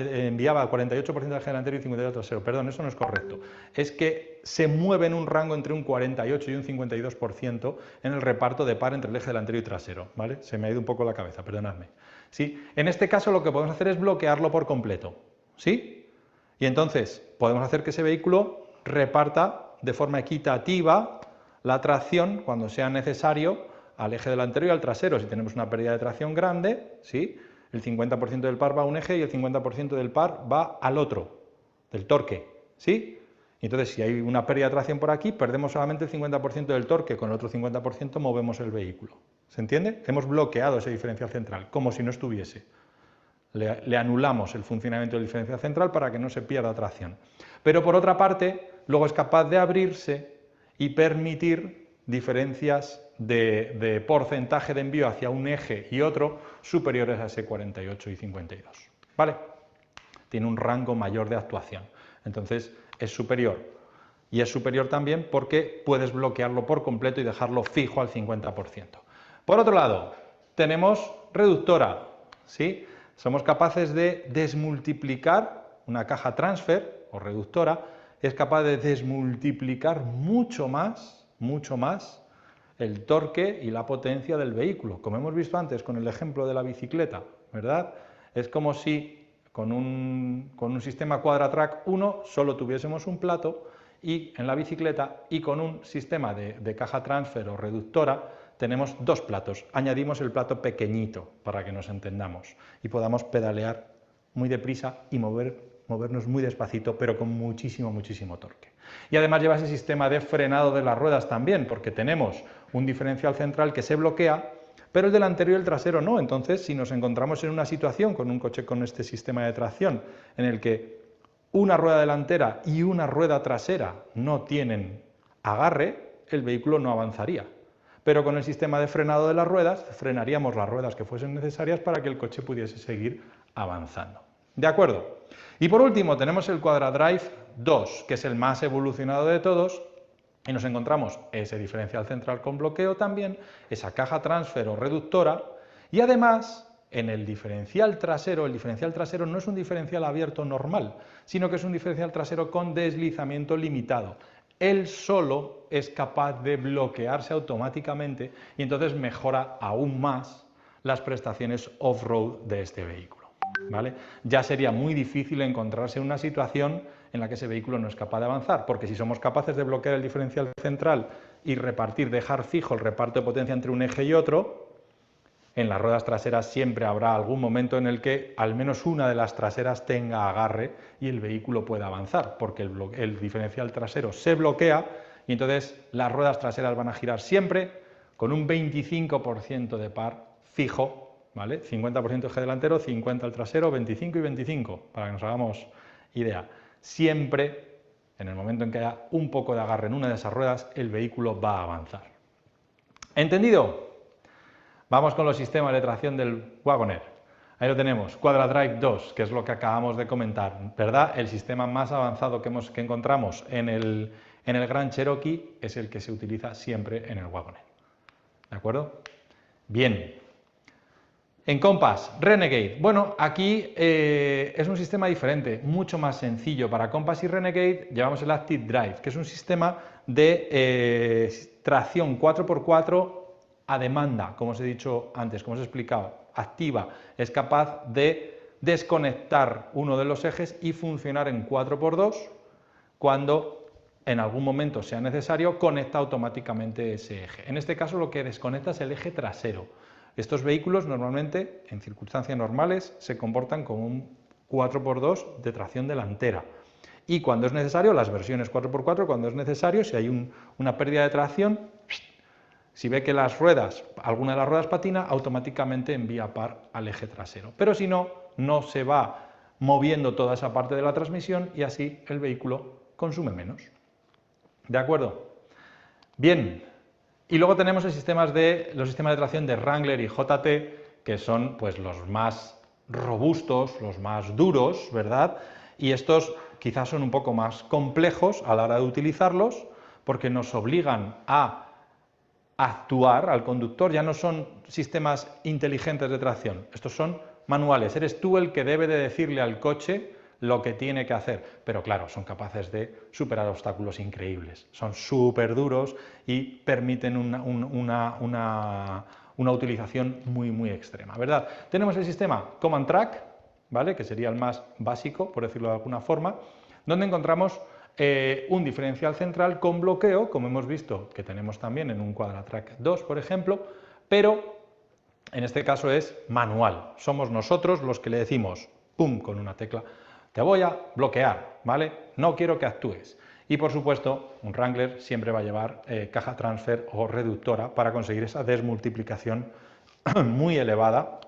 enviaba el 48% del eje delantero y 52% del trasero. Perdón, eso no es correcto. Es que se mueve en un rango entre un 48 y un 52% en el reparto de par entre el eje delantero y trasero, ¿vale? Se me ha ido un poco la cabeza, perdonadme. ¿Sí? En este caso lo que podemos hacer es bloquearlo por completo, ¿sí? Y entonces podemos hacer que ese vehículo reparta de forma equitativa la tracción cuando sea necesario al eje delantero y al trasero. Si tenemos una pérdida de tracción grande, ¿sí? El 50% del par va a un eje y el 50% del par va al otro, del torque, ¿sí? Y entonces, si hay una pérdida de tracción por aquí, perdemos solamente el 50% del torque, con el otro 50% movemos el vehículo. ¿Se entiende? Hemos bloqueado ese diferencial central, como si no estuviese. Le anulamos el funcionamiento del diferencial central para que no se pierda tracción. Pero por otra parte, luego es capaz de abrirse y permitir diferencias de porcentaje de envío hacia un eje y otro superiores a ese 48 y 52. ¿Vale? Tiene un rango mayor de actuación. Entonces es superior. Y es superior también porque puedes bloquearlo por completo y dejarlo fijo al 50%. Por otro lado, tenemos reductora, ¿sí? Somos capaces de desmultiplicar una caja transfer o reductora, es capaz de desmultiplicar mucho más el torque y la potencia del vehículo, como hemos visto antes con el ejemplo de la bicicleta, ¿verdad? Es como si con un sistema Quadratrack 1 solo tuviésemos un plato y en la bicicleta, y con un sistema de caja transfer o reductora tenemos dos platos. Añadimos el plato pequeñito para que nos entendamos y podamos pedalear muy deprisa y movernos muy despacito, pero con muchísimo torque. Y además lleva ese sistema de frenado de las ruedas también, porque tenemos un diferencial central que se bloquea, pero el delantero y el trasero no. Entonces, si nos encontramos en una situación con un coche con este sistema de tracción en el que una rueda delantera y una rueda trasera no tienen agarre, el vehículo no avanzaría. Pero con el sistema de frenado de las ruedas, frenaríamos las ruedas que fuesen necesarias para que el coche pudiese seguir avanzando. ¿De acuerdo? Y por último tenemos el Quadradrive 2, que es el más evolucionado de todos, y nos encontramos ese diferencial central con bloqueo también, esa caja transfer o reductora, y además en el diferencial trasero no es un diferencial abierto normal, sino que es un diferencial trasero con deslizamiento limitado. Él solo es capaz de bloquearse automáticamente y entonces mejora aún más las prestaciones off-road de este vehículo, ¿vale? Ya sería muy difícil encontrarse en una situación en la que ese vehículo no es capaz de avanzar, porque si somos capaces de bloquear el diferencial central y dejar fijo el reparto de potencia entre un eje y otro, en las ruedas traseras siempre habrá algún momento en el que al menos una de las traseras tenga agarre y el vehículo pueda avanzar, porque el diferencial trasero se bloquea y entonces las ruedas traseras van a girar siempre con un 25% de par fijo, ¿vale? 50% eje delantero, 50 el trasero, 25 y 25, para que nos hagamos idea. Siempre, en el momento en que haya un poco de agarre en una de esas ruedas, el vehículo va a avanzar. ¿Entendido? Vamos con los sistemas de tracción del Wagoneer. Ahí lo tenemos, Quadra-Drive 2, que es lo que acabamos de comentar, ¿verdad? El sistema más avanzado que encontramos en el Grand Cherokee es el que se utiliza siempre en el Wagoneer. ¿De acuerdo? Bien. En Compass, Renegade. Bueno, aquí es un sistema diferente, mucho más sencillo. Para Compass y Renegade llevamos el Active Drive, que es un sistema de tracción 4x4 a demanda, como os he dicho antes, como os he explicado, activa, es capaz de desconectar uno de los ejes y funcionar en 4x2 cuando en algún momento sea necesario, conecta automáticamente ese eje. En este caso lo que desconecta es el eje trasero. Estos vehículos normalmente, en circunstancias normales, se comportan como un 4x2 de tracción delantera. Y cuando es necesario, las versiones 4x4, cuando es necesario, si hay una pérdida de tracción, si ve que alguna de las ruedas patina, automáticamente envía par al eje trasero. Pero si no, no se va moviendo toda esa parte de la transmisión y así el vehículo consume menos. ¿De acuerdo? Bien. Y luego tenemos los sistemas de tracción de Wrangler y JT, que son pues los más robustos, los más duros, ¿verdad? Y estos quizás son un poco más complejos a la hora de utilizarlos, porque nos obligan a actuar al conductor. Ya no son sistemas inteligentes de tracción, estos son manuales. Eres tú el que debe de decirle al coche lo que tiene que hacer, pero claro, son capaces de superar obstáculos increíbles, son súper duros y permiten una utilización muy extrema, ¿verdad? Tenemos el sistema Command Track, ¿vale? Que sería el más básico, por decirlo de alguna forma, donde encontramos un diferencial central con bloqueo, como hemos visto que tenemos también en un Quadra-Track 2, por ejemplo, pero en este caso es manual. Somos nosotros los que le decimos, pum, con una tecla, te voy a bloquear, ¿vale? No quiero que actúes. Y por supuesto, un Wrangler siempre va a llevar caja transfer o reductora para conseguir esa desmultiplicación muy elevada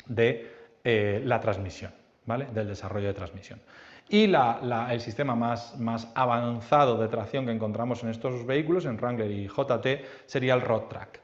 de la transmisión, ¿vale? Del desarrollo de transmisión. Y el sistema más avanzado de tracción que encontramos en estos vehículos, en Wrangler y JT, sería el Road Track,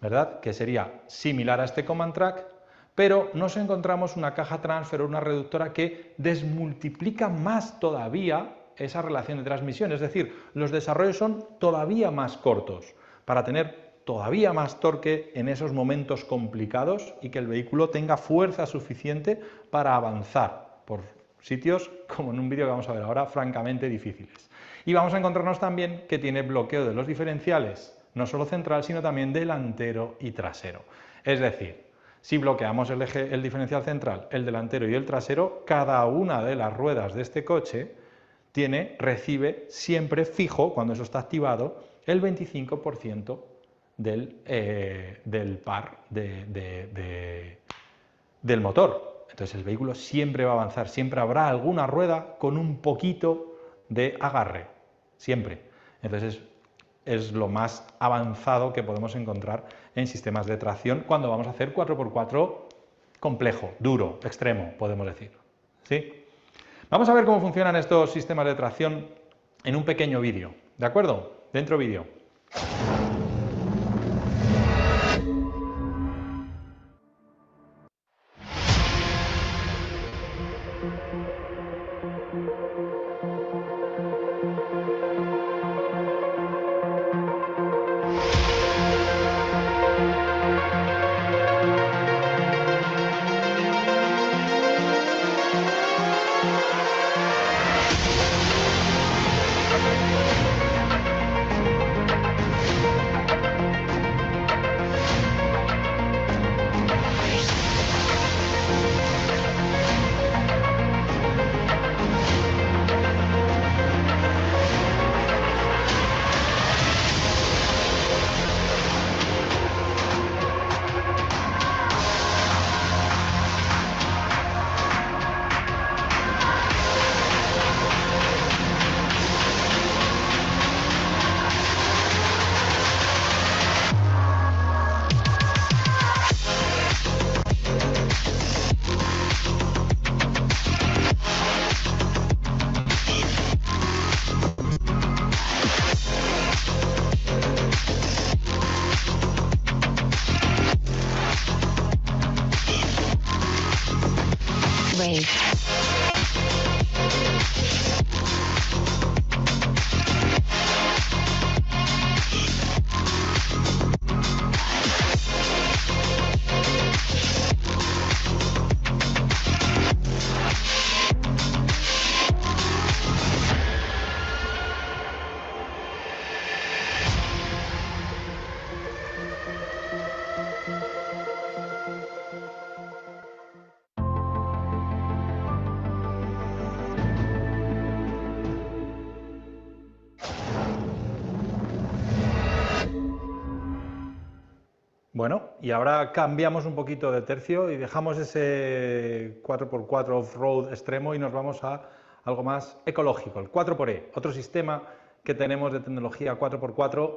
¿verdad? Que sería similar a este Command Track, pero nos encontramos una caja transfer o una reductora que desmultiplica más todavía esa relación de transmisión, es decir, los desarrollos son todavía más cortos para tener todavía más torque en esos momentos complicados y que el vehículo tenga fuerza suficiente para avanzar por sitios, como en un vídeo que vamos a ver ahora, francamente difíciles. Y vamos a encontrarnos también que tiene bloqueo de los diferenciales, no solo central, sino también delantero y trasero. Es decir, si bloqueamos el diferencial central, el delantero y el trasero, cada una de las ruedas de este coche recibe siempre fijo, cuando eso está activado, el 25% del par del motor. Entonces el vehículo siempre va a avanzar, siempre habrá alguna rueda con un poquito de agarre, siempre. Entonces es lo más avanzado que podemos encontrar en sistemas de tracción cuando vamos a hacer 4x4 complejo, duro, extremo, podemos decir. ¿Sí? Vamos a ver cómo funcionan estos sistemas de tracción en un pequeño vídeo, ¿de acuerdo? Dentro vídeo. Rave. Bueno, y ahora cambiamos un poquito de tercio y dejamos ese 4x4 off-road extremo y nos vamos a algo más ecológico, el 4xE, otro sistema que tenemos de tecnología 4x4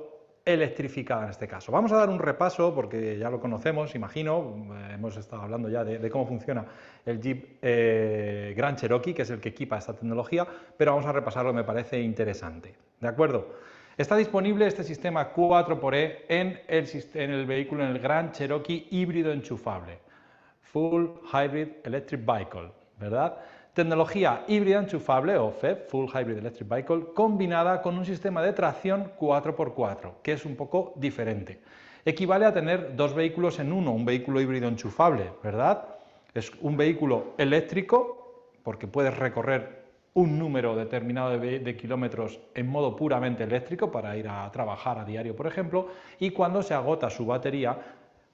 electrificada en este caso. Vamos a dar un repaso porque ya lo conocemos, imagino, hemos estado hablando ya de cómo funciona el Jeep Grand Cherokee, que es el que equipa esta tecnología, pero vamos a repasarlo, me parece interesante, ¿de acuerdo? Está disponible este sistema 4xE en el vehículo, en el Grand Cherokee híbrido enchufable, Full Hybrid Electric Vehicle, ¿verdad? Tecnología híbrida enchufable o FEV, Full Hybrid Electric Vehicle, combinada con un sistema de tracción 4x4, que es un poco diferente. Equivale a tener dos vehículos en uno, un vehículo híbrido enchufable, ¿verdad? Es un vehículo eléctrico, porque puedes recorrer un número determinado de kilómetros en modo puramente eléctrico para ir a trabajar a diario, por ejemplo, y cuando se agota su batería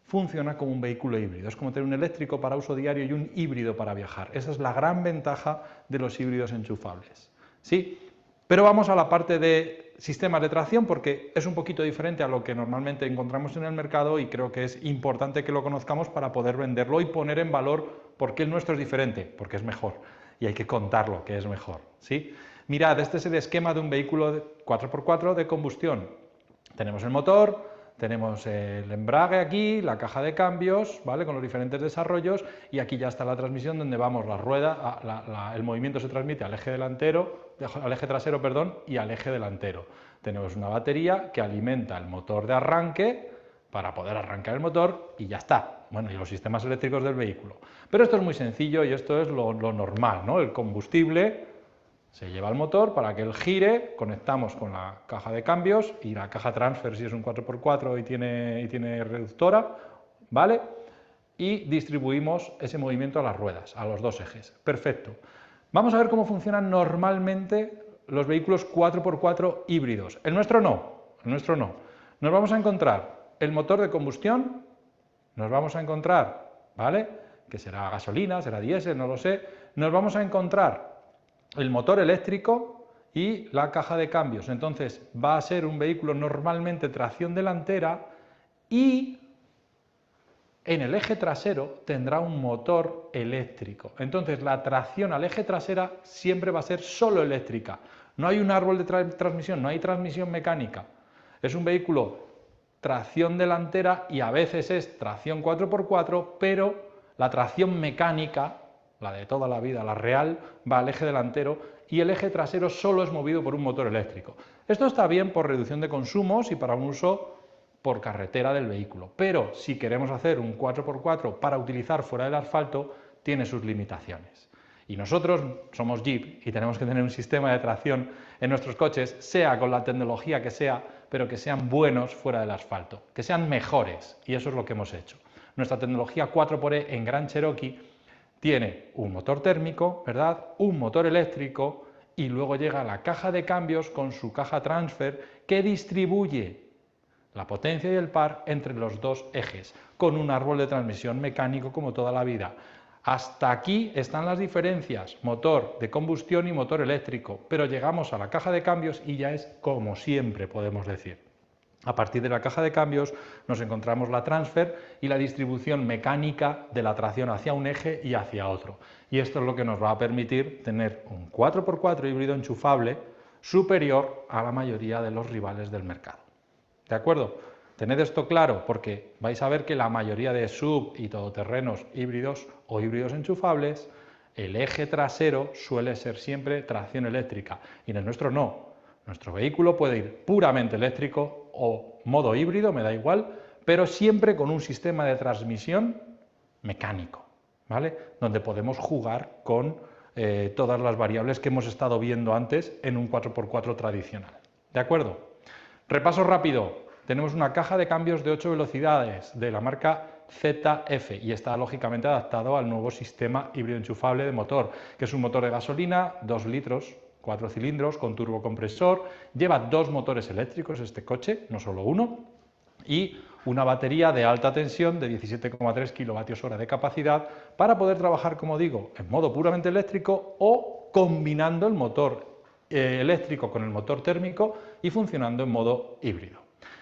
funciona como un vehículo híbrido. Es como tener un eléctrico para uso diario y un híbrido para viajar. Esa es la gran ventaja de los híbridos enchufables. ¿Sí? Pero vamos a la parte de sistemas de tracción porque es un poquito diferente a lo que normalmente encontramos en el mercado y creo que es importante que lo conozcamos para poder venderlo y poner en valor por qué el nuestro es diferente, porque es mejor. Y hay que contarlo, que es mejor, ¿sí? Mirad, este es el esquema de un vehículo 4x4 de combustión. Tenemos el motor, tenemos el embrague aquí, la caja de cambios, ¿vale? Con los diferentes desarrollos, y aquí ya está la transmisión donde vamos, la rueda, el movimiento se transmite al eje trasero, perdón, y al eje delantero. Tenemos una batería que alimenta el motor de arranque para poder arrancar el motor y ya está. Bueno, y los sistemas eléctricos del vehículo. Pero esto es muy sencillo y esto es lo normal, ¿no? El combustible se lleva al motor para que él gire, conectamos con la caja de cambios y la caja transfer si es un 4x4 y tiene reductora, ¿vale? Y distribuimos ese movimiento a las ruedas, a los dos ejes. Perfecto. Vamos a ver cómo funcionan normalmente los vehículos 4x4 híbridos. El nuestro no, el nuestro no. Nos vamos a encontrar el motor de combustión, nos vamos a encontrar, ¿vale? Que será gasolina, será diésel, no lo sé. Nos vamos a encontrar el motor eléctrico y la caja de cambios. Entonces va a ser un vehículo normalmente tracción delantera y en el eje trasero tendrá un motor eléctrico. Entonces la tracción al eje trasera siempre va a ser solo eléctrica. No hay un árbol de transmisión, no hay transmisión mecánica. Es un vehículo tracción delantera y a veces es tracción 4x4, pero la tracción mecánica, la de toda la vida, la real, va al eje delantero y el eje trasero solo es movido por un motor eléctrico. Esto está bien por reducción de consumos y para un uso por carretera del vehículo, pero si queremos hacer un 4x4 para utilizar fuera del asfalto, tiene sus limitaciones. Y nosotros somos Jeep y tenemos que tener un sistema de tracción en nuestros coches, sea con la tecnología que sea, pero que sean buenos fuera del asfalto, que sean mejores, y eso es lo que hemos hecho. Nuestra tecnología 4xE en Grand Cherokee tiene un motor térmico, ¿verdad? Un motor eléctrico y luego llega la caja de cambios con su caja transfer que distribuye la potencia y el par entre los dos ejes, con un árbol de transmisión mecánico como toda la vida. Hasta aquí están las diferencias, motor de combustión y motor eléctrico, pero llegamos a la caja de cambios y ya es como siempre, podemos decir. A partir de la caja de cambios nos encontramos la transfer y la distribución mecánica de la tracción hacia un eje y hacia otro. Y esto es lo que nos va a permitir tener un 4x4 híbrido enchufable superior a la mayoría de los rivales del mercado. ¿De acuerdo? Tened esto claro porque vais a ver que la mayoría de sub y todoterrenos híbridos o híbridos enchufables, el eje trasero suele ser siempre tracción eléctrica y en el nuestro no. Nuestro vehículo puede ir puramente eléctrico o modo híbrido, me da igual, pero siempre con un sistema de transmisión mecánico. ¿vale? Donde podemos jugar con todas las variables que hemos estado viendo antes en un 4x4 tradicional. ¿De acuerdo? Repaso rápido. Tenemos una caja de cambios de 8 velocidades de la marca ZF y está lógicamente adaptado al nuevo sistema híbrido enchufable de motor, que es un motor de gasolina, 2 litros, 4 cilindros con turbocompresor, lleva 2 motores eléctricos este coche, no solo uno, y una batería de alta tensión de 17,3 kWh de capacidad para poder trabajar, como digo, en modo puramente eléctrico o combinando el motor eléctrico con el motor térmico y funcionando en modo híbrido.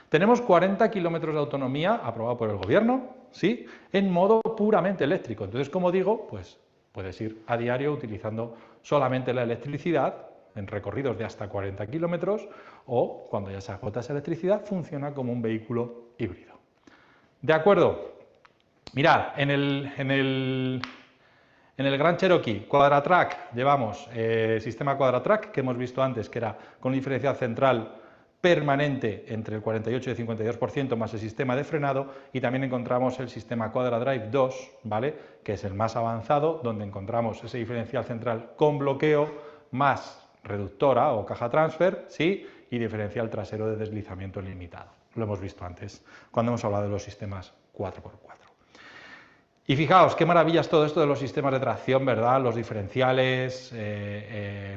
Tenemos 40 kilómetros de autonomía aprobado por el gobierno, ¿sí? En modo puramente eléctrico. Entonces, como digo, pues puedes ir a diario utilizando solamente la electricidad en recorridos de hasta 40 kilómetros o cuando ya se agota esa electricidad funciona como un vehículo híbrido. ¿De acuerdo? Mirad, en el Gran Cherokee Quadratrack llevamos sistema Quadratrack que hemos visto antes, que era con un diferencial central permanente entre el 48 y el 52% más el sistema de frenado, y también encontramos el sistema Quadradrive 2, ¿vale? Que es el más avanzado, donde encontramos ese diferencial central con bloqueo más reductora o caja transfer, ¿sí? Y diferencial trasero de deslizamiento limitado. Lo hemos visto antes cuando hemos hablado de los sistemas 4x4. Y fijaos, qué maravillas todo esto de los sistemas de tracción, ¿verdad? Los diferenciales,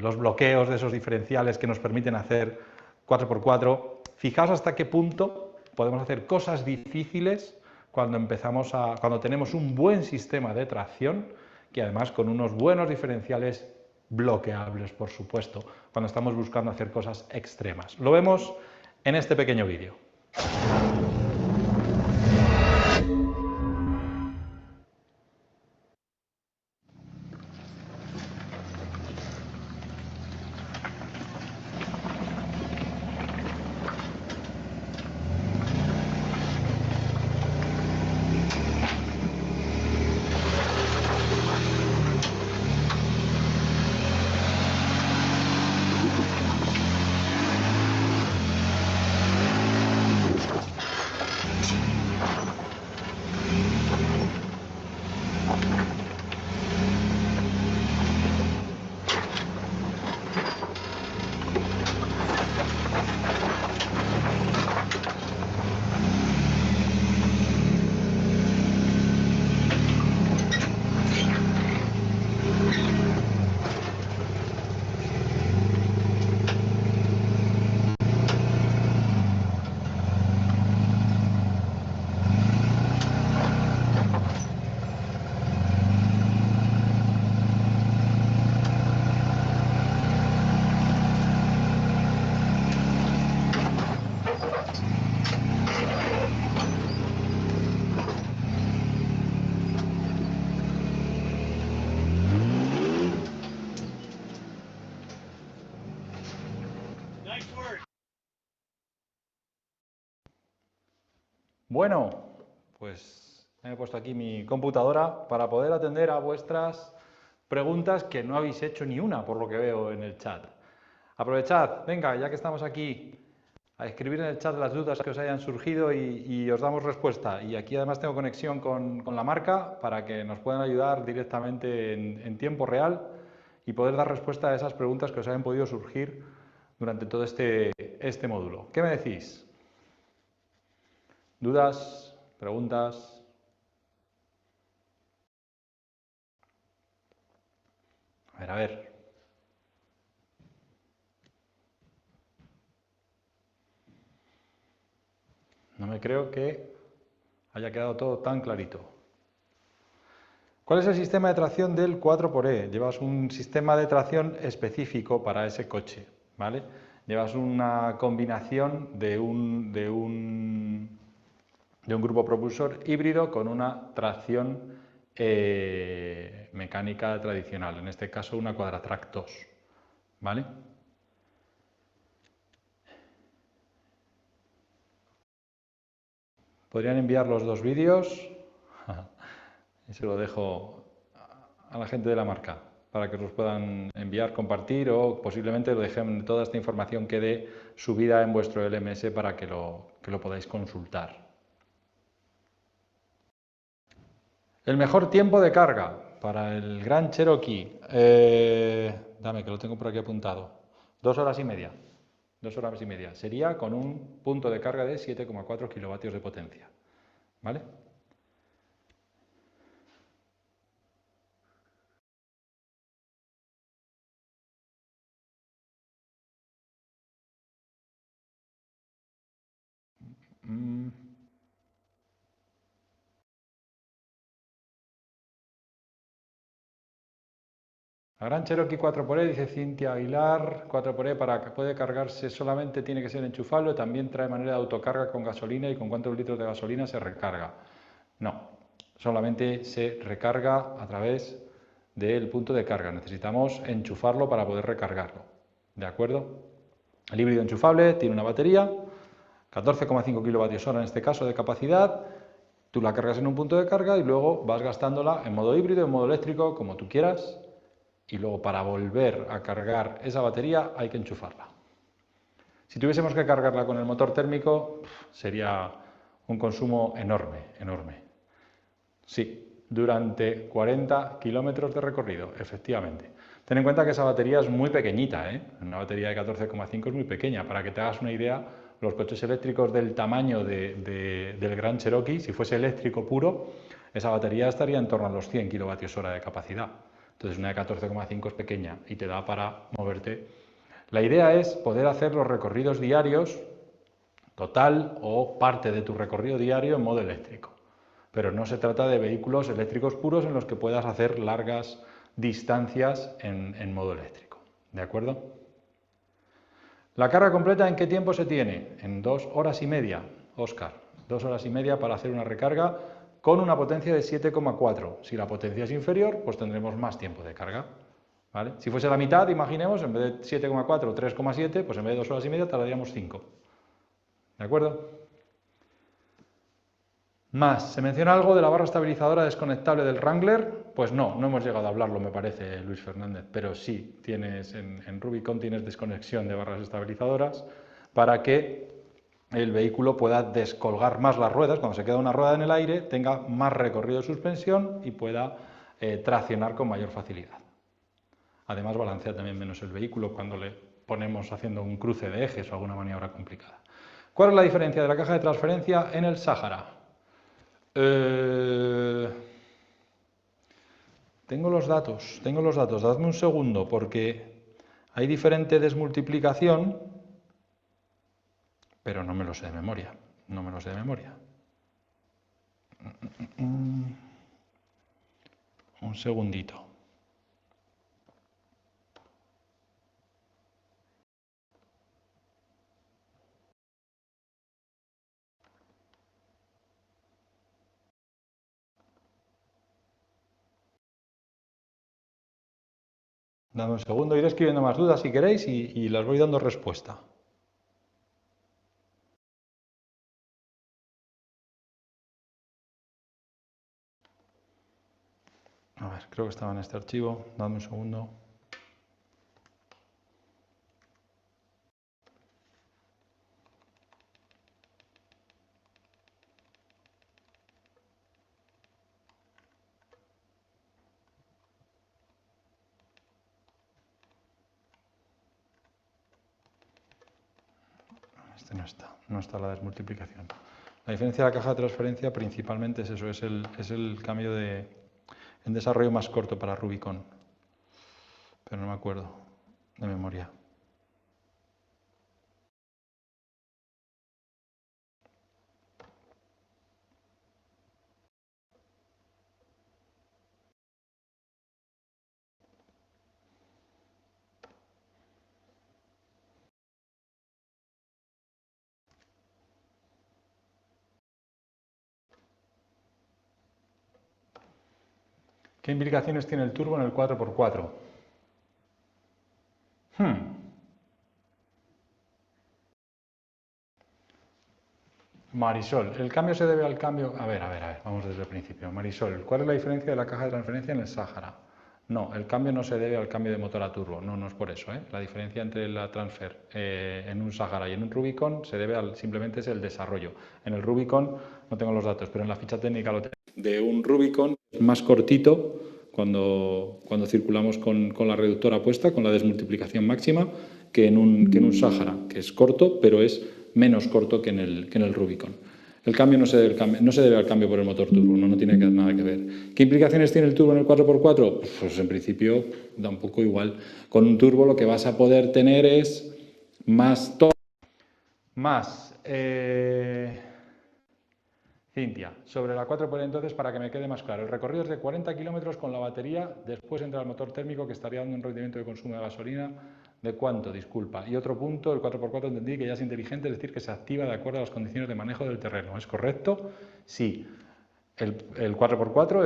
los bloqueos de esos diferenciales que nos permiten hacer 4x4. Fijaos hasta qué punto podemos hacer cosas difíciles cuando tenemos un buen sistema de tracción, que además con unos buenos diferenciales bloqueables, por supuesto, cuando estamos buscando hacer cosas extremas. Lo vemos en este pequeño vídeo. Bueno, pues he puesto aquí mi computadora para poder atender a vuestras preguntas, que no habéis hecho ni una, por lo que veo en el chat. Aprovechad, venga, ya que estamos aquí, a escribir en el chat las dudas que os hayan surgido y os damos respuesta. Y aquí además tengo conexión con la marca para que nos puedan ayudar directamente en tiempo real y poder dar respuesta a esas preguntas que os hayan podido surgir durante todo este módulo. ¿Qué me decís? ¿Dudas? ¿Preguntas? A ver. No me creo que haya quedado todo tan clarito. ¿Cuál es el sistema de tracción del 4xe? Llevas un sistema de tracción específico para ese coche, ¿vale? Llevas una combinación de un grupo propulsor híbrido con una tracción mecánica tradicional, en este caso una Quadratrack 2, ¿vale? ¿Podrían enviar los dos vídeos? Y se lo dejo a la gente de la marca para que los puedan enviar, compartir o posiblemente lo dejen, toda esta información quede subida en vuestro LMS para que lo podáis consultar. El mejor tiempo de carga para el Gran Cherokee. Dame, que lo tengo por aquí apuntado. 2 horas y media. 2 horas y media. Sería con un punto de carga de 7,4 kilovatios de potencia. ¿Vale? Mm. La Gran Cherokee 4xE, dice Cintia Aguilar, 4xE puede cargarse solamente, tiene que ser enchufable, también trae manera de autocarga con gasolina y con cuántos litros de gasolina se recarga. No, solamente se recarga a través del punto de carga, necesitamos enchufarlo para poder recargarlo, ¿de acuerdo? El híbrido enchufable tiene una batería, 14,5 kilovatios hora en este caso de capacidad, tú la cargas en un punto de carga y luego vas gastándola en modo híbrido, en modo eléctrico, como tú quieras, y luego para volver a cargar esa batería hay que enchufarla. Si tuviésemos que cargarla con el motor térmico, sería un consumo enorme, enorme. Sí, durante 40 kilómetros de recorrido, efectivamente. Ten en cuenta que esa batería es muy pequeñita, ¿eh? Una batería de 14,5 es muy pequeña. Para que te hagas una idea, los coches eléctricos del tamaño del Gran Cherokee, si fuese eléctrico puro, esa batería estaría en torno a los 100 kilovatios hora de capacidad. Entonces una de 14,5 es pequeña y te da para moverte. La idea es poder hacer los recorridos diarios, total o parte de tu recorrido diario en modo eléctrico. Pero no se trata de vehículos eléctricos puros en los que puedas hacer largas distancias en modo eléctrico. ¿De acuerdo? ¿La carga completa en qué tiempo se tiene? En 2 horas y media, Óscar. 2 horas y media para hacer una recarga con una potencia de 7,4. Si la potencia es inferior, pues tendremos más tiempo de carga. ¿Vale? Si fuese la mitad, imaginemos, en vez de 7,4 o 3,7, pues en vez de 2 horas y media tardaríamos 5. ¿De acuerdo? Más, ¿se menciona algo de la barra estabilizadora desconectable del Wrangler? Pues no, no hemos llegado a hablarlo, me parece, Luis Fernández, pero sí, tienes en Rubicon tienes desconexión de barras estabilizadoras para que el vehículo pueda descolgar más las ruedas, cuando se queda una rueda en el aire, tenga más recorrido de suspensión y pueda traccionar con mayor facilidad. Además, balancea también menos el vehículo cuando le ponemos haciendo un cruce de ejes o alguna maniobra complicada. ¿Cuál es la diferencia de la caja de transferencia en el Sahara? Tengo los datos, dadme un segundo, porque hay diferente desmultiplicación, pero no me lo sé de memoria, no me lo sé de memoria. Un segundito. Dame un segundo, iré escribiendo más dudas si queréis y las voy dando respuesta. A ver, creo que estaba en este archivo, dame un segundo. Este no está la desmultiplicación. La diferencia de la caja de transferencia principalmente es eso, es el cambio en desarrollo más corto para Rubicon. Pero no me acuerdo de memoria. ¿Qué implicaciones tiene el turbo en el 4x4? Marisol, el cambio se debe al cambio... A ver, vamos desde el principio. Marisol, ¿cuál es la diferencia de la caja de transferencia en el Sahara? No, el cambio no se debe al cambio de motor a turbo, no es por eso. La diferencia entre la transfer en un Sahara y en un Rubicon se debe simplemente es el desarrollo. En el Rubicon no tengo los datos, pero en la ficha técnica lo tengo. De un Rubicon más cortito cuando circulamos con la reductora puesta, con la desmultiplicación máxima, que en un Sahara, que es corto, pero es menos corto que en el Rubicon. El cambio no se debe al cambio por el motor turbo, no tiene nada que ver. ¿Qué implicaciones tiene el turbo en el 4x4? Pues en principio da un poco igual. Con un turbo lo que vas a poder tener es más torque. Cintia, sobre la 4x entonces, para que me quede más claro, el recorrido es de 40 kilómetros con la batería, después entra el motor térmico que estaría dando un rendimiento de consumo de gasolina, ¿de cuánto? Disculpa. Y otro punto, el 4x4 entendí que ya es inteligente, es decir, que se activa de acuerdo a las condiciones de manejo del terreno. ¿Es correcto? Sí. El 4x4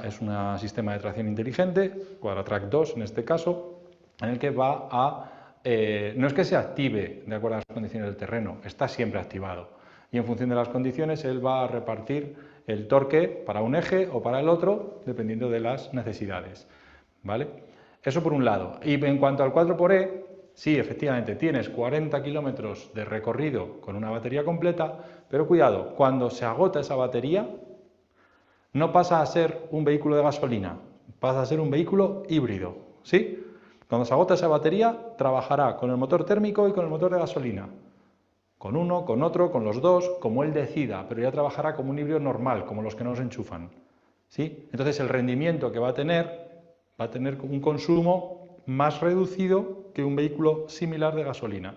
es un sistema de tracción inteligente, Quadratrac 2 en este caso, en el que va a... no es que se active de acuerdo a las condiciones del terreno, está siempre activado. Y en función de las condiciones, él va a repartir el torque para un eje o para el otro, dependiendo de las necesidades, ¿vale? Eso por un lado. Y en cuanto al 4xe, sí, efectivamente, tienes 40 kilómetros de recorrido con una batería completa, pero cuidado, cuando se agota esa batería, no pasa a ser un vehículo de gasolina, pasa a ser un vehículo híbrido, ¿sí? Cuando se agota esa batería, trabajará con el motor térmico y con el motor de gasolina. Con uno, con otro, con los dos, como él decida, pero ya trabajará como un híbrido normal, como los que no se enchufan, ¿sí? Entonces el rendimiento que va a tener un consumo más reducido que un vehículo similar de gasolina,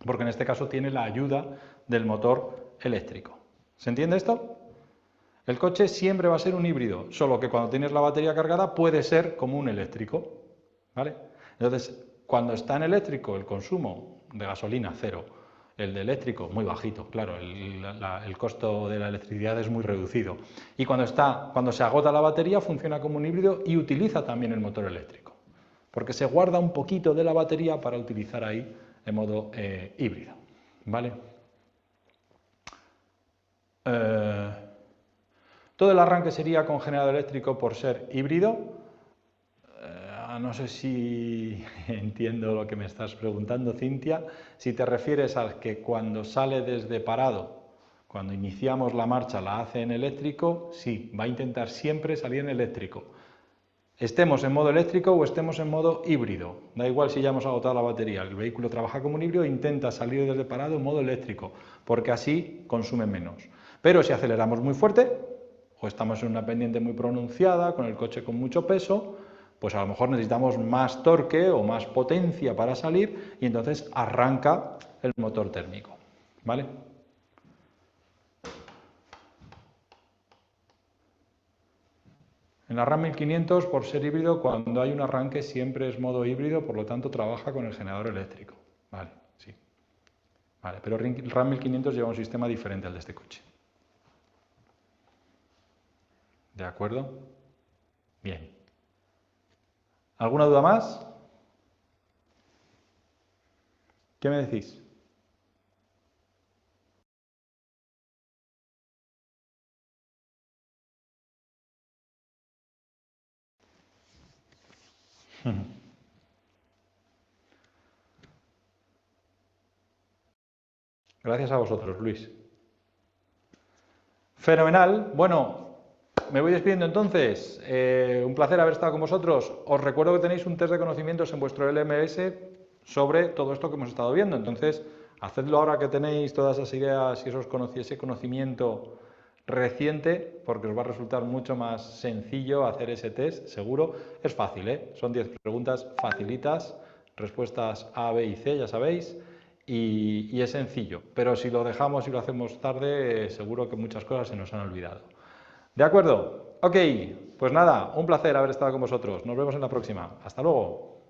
porque en este caso tiene la ayuda del motor eléctrico. ¿Se entiende esto? El coche siempre va a ser un híbrido, solo que cuando tienes la batería cargada puede ser como un eléctrico, ¿vale? Entonces, cuando está en eléctrico el consumo de gasolina cero, el de eléctrico muy bajito, claro, el costo de la electricidad es muy reducido. Y cuando se agota la batería funciona como un híbrido y utiliza también el motor eléctrico, porque se guarda un poquito de la batería para utilizar ahí en modo híbrido, ¿vale? Todo el arranque sería con generador eléctrico por ser híbrido. No sé si entiendo lo que me estás preguntando, Cintia. Si te refieres a que cuando sale desde parado, cuando iniciamos la marcha la hace en eléctrico, sí, va a intentar siempre salir en eléctrico. Estemos en modo eléctrico o estemos en modo híbrido, da igual si ya hemos agotado la batería, el vehículo trabaja como un híbrido e intenta salir desde parado en modo eléctrico, porque así consume menos. Pero si aceleramos muy fuerte, o estamos en una pendiente muy pronunciada, con el coche con mucho peso, pues a lo mejor necesitamos más torque o más potencia para salir y entonces arranca el motor térmico, ¿vale? En la RAM 1500, por ser híbrido, cuando hay un arranque siempre es modo híbrido, por lo tanto trabaja con el generador eléctrico, ¿vale? Sí. Vale, pero RAM 1500 lleva un sistema diferente al de este coche. ¿De acuerdo? Bien. ¿Alguna duda más? ¿Qué me decís? Gracias a vosotros, Luis. Fenomenal. Bueno, me voy despidiendo entonces. Un placer haber estado con vosotros. Os recuerdo que tenéis un test de conocimientos en vuestro LMS sobre todo esto que hemos estado viendo. Entonces, hacedlo ahora que tenéis todas esas ideas y ese conocimiento reciente, porque os va a resultar mucho más sencillo hacer ese test, seguro. Es fácil, ¿eh? Son 10 preguntas facilitas, respuestas A, B y C, ya sabéis. Y es sencillo, pero si lo dejamos y lo hacemos tarde, seguro que muchas cosas se nos han olvidado. ¿De acuerdo? Ok, pues nada, un placer haber estado con vosotros. Nos vemos en la próxima. Hasta luego.